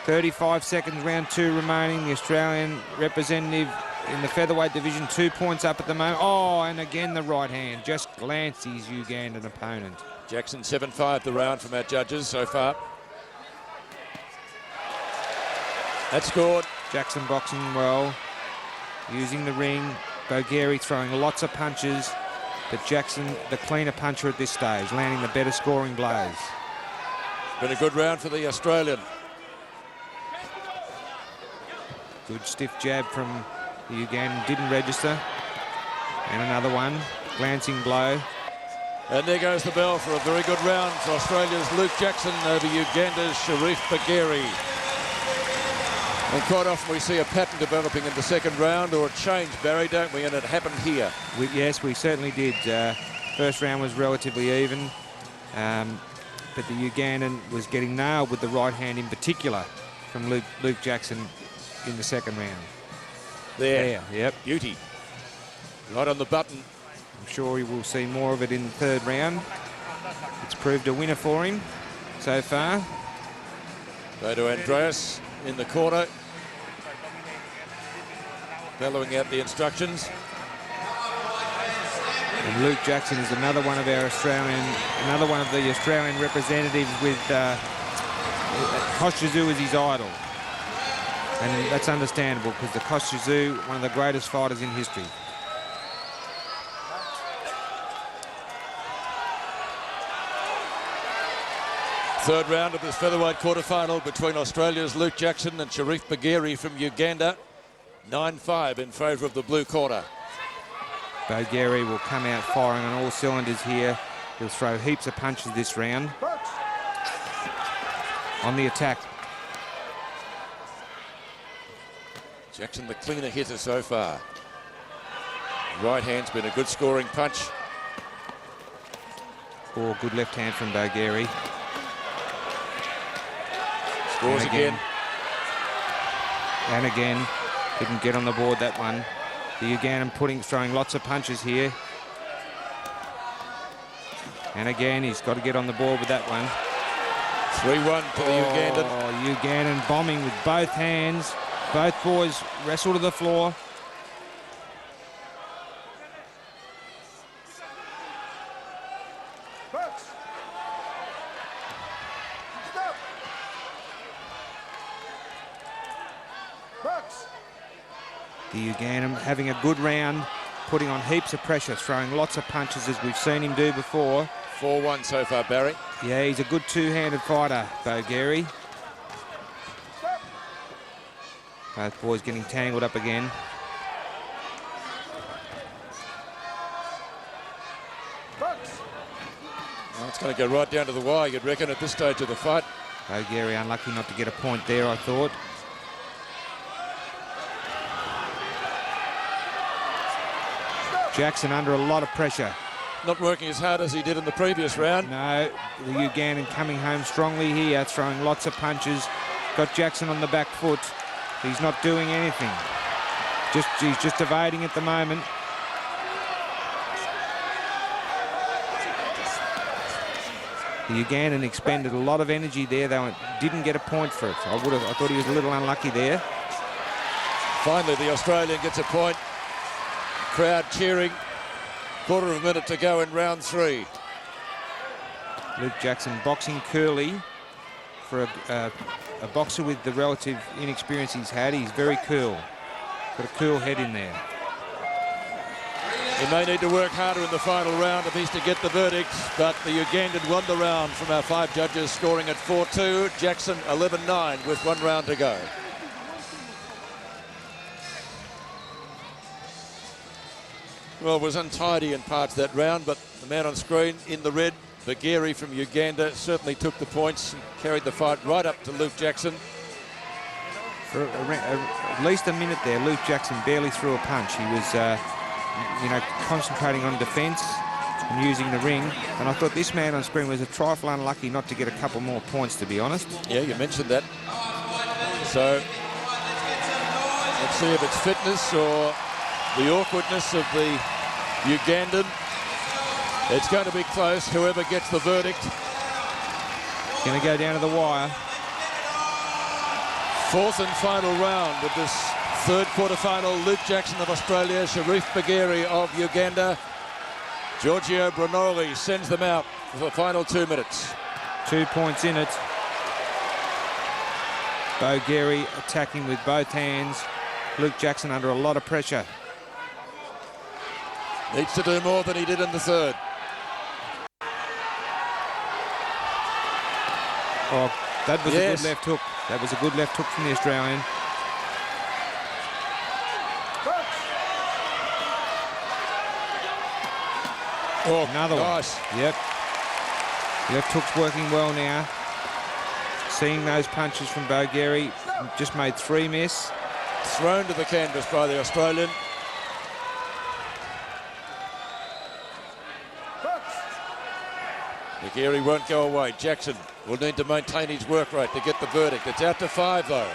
S2: 35 seconds, round 2 remaining. The Australian representative in the featherweight division, 2 points up at the moment. Oh, and again the right hand. Just glanced his Ugandan opponent.
S1: Jackson 7-5 the round from our judges so far. That's scored.
S2: Jackson boxing well, using the ring. Baghiri throwing lots of punches, but Jackson the cleaner puncher at this stage, landing the better scoring blows.
S1: Been a good round for the Australian.
S2: Good stiff jab from the Ugandan, didn't register. And another one, glancing blow.
S1: And there goes the bell for a very good round for Australia's Luke Jackson over Uganda's Sharif Baghiri. And quite often we see a pattern developing in the second round, or a change, Barry, don't we? And it happened here.
S2: Yes, we certainly did. First round was relatively even, but the Ugandan was getting nailed with the right hand in particular from Luke Jackson in the second round.
S1: There.
S2: Yep.
S1: Beauty. Right on the button.
S2: I'm sure we will see more of it in the third round. It's proved a winner for him so far.
S1: Go to Andreas in the corner, bellowing out the instructions.
S2: And Luke Jackson is another one of the Australian representatives with Kosciuszko as his idol. And that's understandable, because the Kosciuszko, one of the greatest fighters in history.
S1: Third round of this featherweight quarter-final between Australia's Luke Jackson and Sharif Baghiri from Uganda. 9-5 in favour of the blue corner.
S2: Baghiri will come out firing on all cylinders here. He'll throw heaps of punches this round. On the attack.
S1: Jackson the cleaner hitter so far. Right hand's been a good scoring punch.
S2: Oh, good left hand from Baghiri.
S1: Scores again.
S2: And again. Didn't get on the board that one. The Ugandan throwing lots of punches here. And again, he's got to get on the board with that one.
S1: 3-1 to the Ugandan.
S2: Oh, Ugandan bombing with both hands. Both boys wrestle to the floor. The Ugandan having a good round, putting on heaps of pressure, throwing lots of punches as we've seen him do before.
S1: 4-1 so far, Barry.
S2: Yeah, he's a good two-handed fighter, Baghiri. Both boys getting tangled up again.
S1: Well, it's going to go right down to the wire, you'd reckon, at this stage of the fight.
S2: Baghiri unlucky not to get a point there, I thought. Jackson under a lot of pressure.
S1: Not working as hard as he did in the previous round.
S2: No, the Ugandan coming home strongly here, throwing lots of punches. Got Jackson on the back foot. He's not doing anything. He's just evading at the moment. The Ugandan expended a lot of energy there. They didn't get a point for it. I thought he was a little unlucky there.
S1: Finally, the Australian gets a point. Crowd cheering. Quarter of a minute to go in round 3.
S2: Luke Jackson boxing Curly. For a boxer with the relative inexperience he's had, he's very cool. Got a cool head in there.
S1: He may need to work harder in the final round if he's to get the verdict, but the Ugandan won the round from our 5 judges, scoring at 4-2. Jackson 11-9 with 1 round to go. Well, it was untidy in parts that round, but the man on screen in the red, Baghiri from Uganda, certainly took the points and carried the fight right up to Luke Jackson.
S2: For at least a minute there, Luke Jackson barely threw a punch. He was, you know, concentrating on defence and using the ring. And I thought this man on screen was a trifle unlucky not to get a couple more points, to be honest.
S1: Yeah, you mentioned that. So let's see if it's fitness or the awkwardness of the Ugandan. It's going to be close, whoever gets the verdict.
S2: Going to go down to the wire.
S1: 4th and final round of this 3rd quarter-final. Luke Jackson of Australia, Sharif Baghiri of Uganda. Giorgio Brunoli sends them out for the final 2 minutes.
S2: 2 points in it. Baghiri attacking with both hands. Luke Jackson under a lot of pressure.
S1: Needs to do more than he did in the 3rd.
S2: Oh, that was a good left hook. That was a good left hook from the Australian.
S1: Oh,
S2: another
S1: nice.
S2: One. Yep. Left hook's working well now. Seeing those punches from Baghiri, just made 3 miss.
S1: Thrown to the canvas by the Australian. Baghiri won't go away. Jackson will need to maintain his work rate to get the verdict. It's out to 5 though.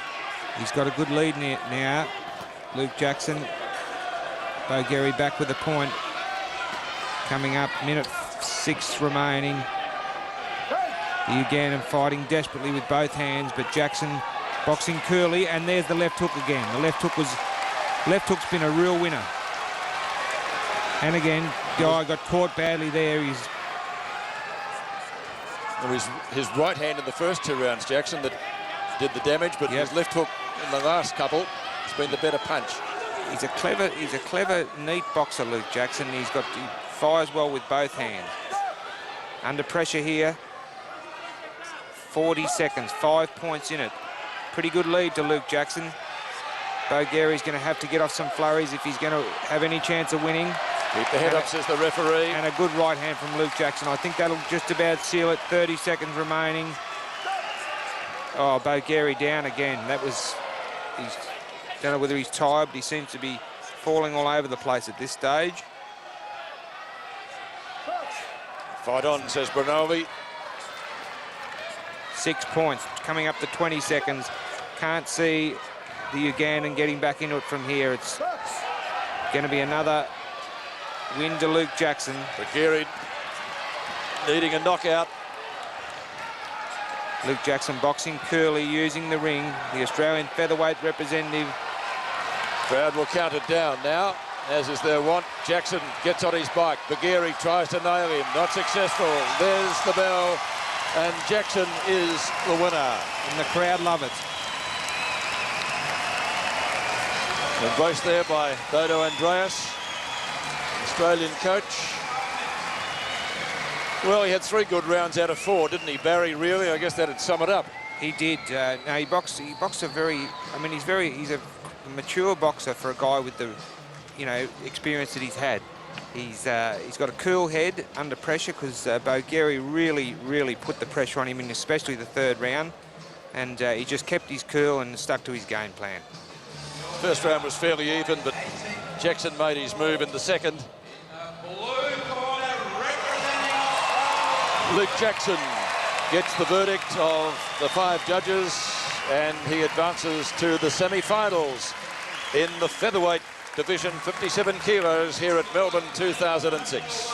S2: He's got a good lead now. Luke Jackson. Baghiri back with a point. Coming up, minute 6 remaining. The Ugandan fighting desperately with both hands, but Jackson boxing Curly, and there's the left hook again. The left hook's been a real winner. And again, Guy got caught badly there.
S1: It was his right hand in the first 2 rounds, Jackson, that did the damage, but his left hook in the last couple has been the better punch.
S2: He's a clever, neat boxer, Luke Jackson. He fires well with both hands. Under pressure here. 40 seconds, 5 points in it. Pretty good lead to Luke Jackson. Baghiri's going to have to get off some flurries if he's going to have any chance of winning.
S1: Keep the head up, says the referee.
S2: And a good right hand from Luke Jackson. I think that'll just about seal it. 30 seconds remaining. Oh, Baghiri down again. He's don't know whether he's tired, but he seems to be falling all over the place at this stage.
S1: Fight on, says Brunoli.
S2: 6 points, coming up to 20 seconds. Can't see the Ugandan getting back into it from here. It's going to be another win to Luke Jackson.
S1: Baghiri needing a knockout.
S2: Luke Jackson boxing Curly, using the ring. The Australian featherweight representative.
S1: Crowd will count it down now, as is their want. Jackson gets on his bike. Baghiri tries to nail him, not successful. There's the bell, and Jackson is the winner.
S2: And the crowd love it.
S1: Embraced there by Bodo Andreas, Australian coach. Well, he had 3 good rounds out of 4, didn't he, Barry, really? I guess that'd sum it up.
S2: He did. No, he boxed a very, I mean, he's a mature boxer for a guy with the, experience that he's had. He's got a cool head under pressure because Baghiri really put the pressure on him, in especially the 3rd round. And he just kept his cool and stuck to his game plan.
S1: First round was fairly even, but Jackson made his move in the 2nd. Luke Jackson gets the verdict of the 5 judges, and he advances to the semi-finals in the featherweight division, 57 kilos, here at Melbourne 2006.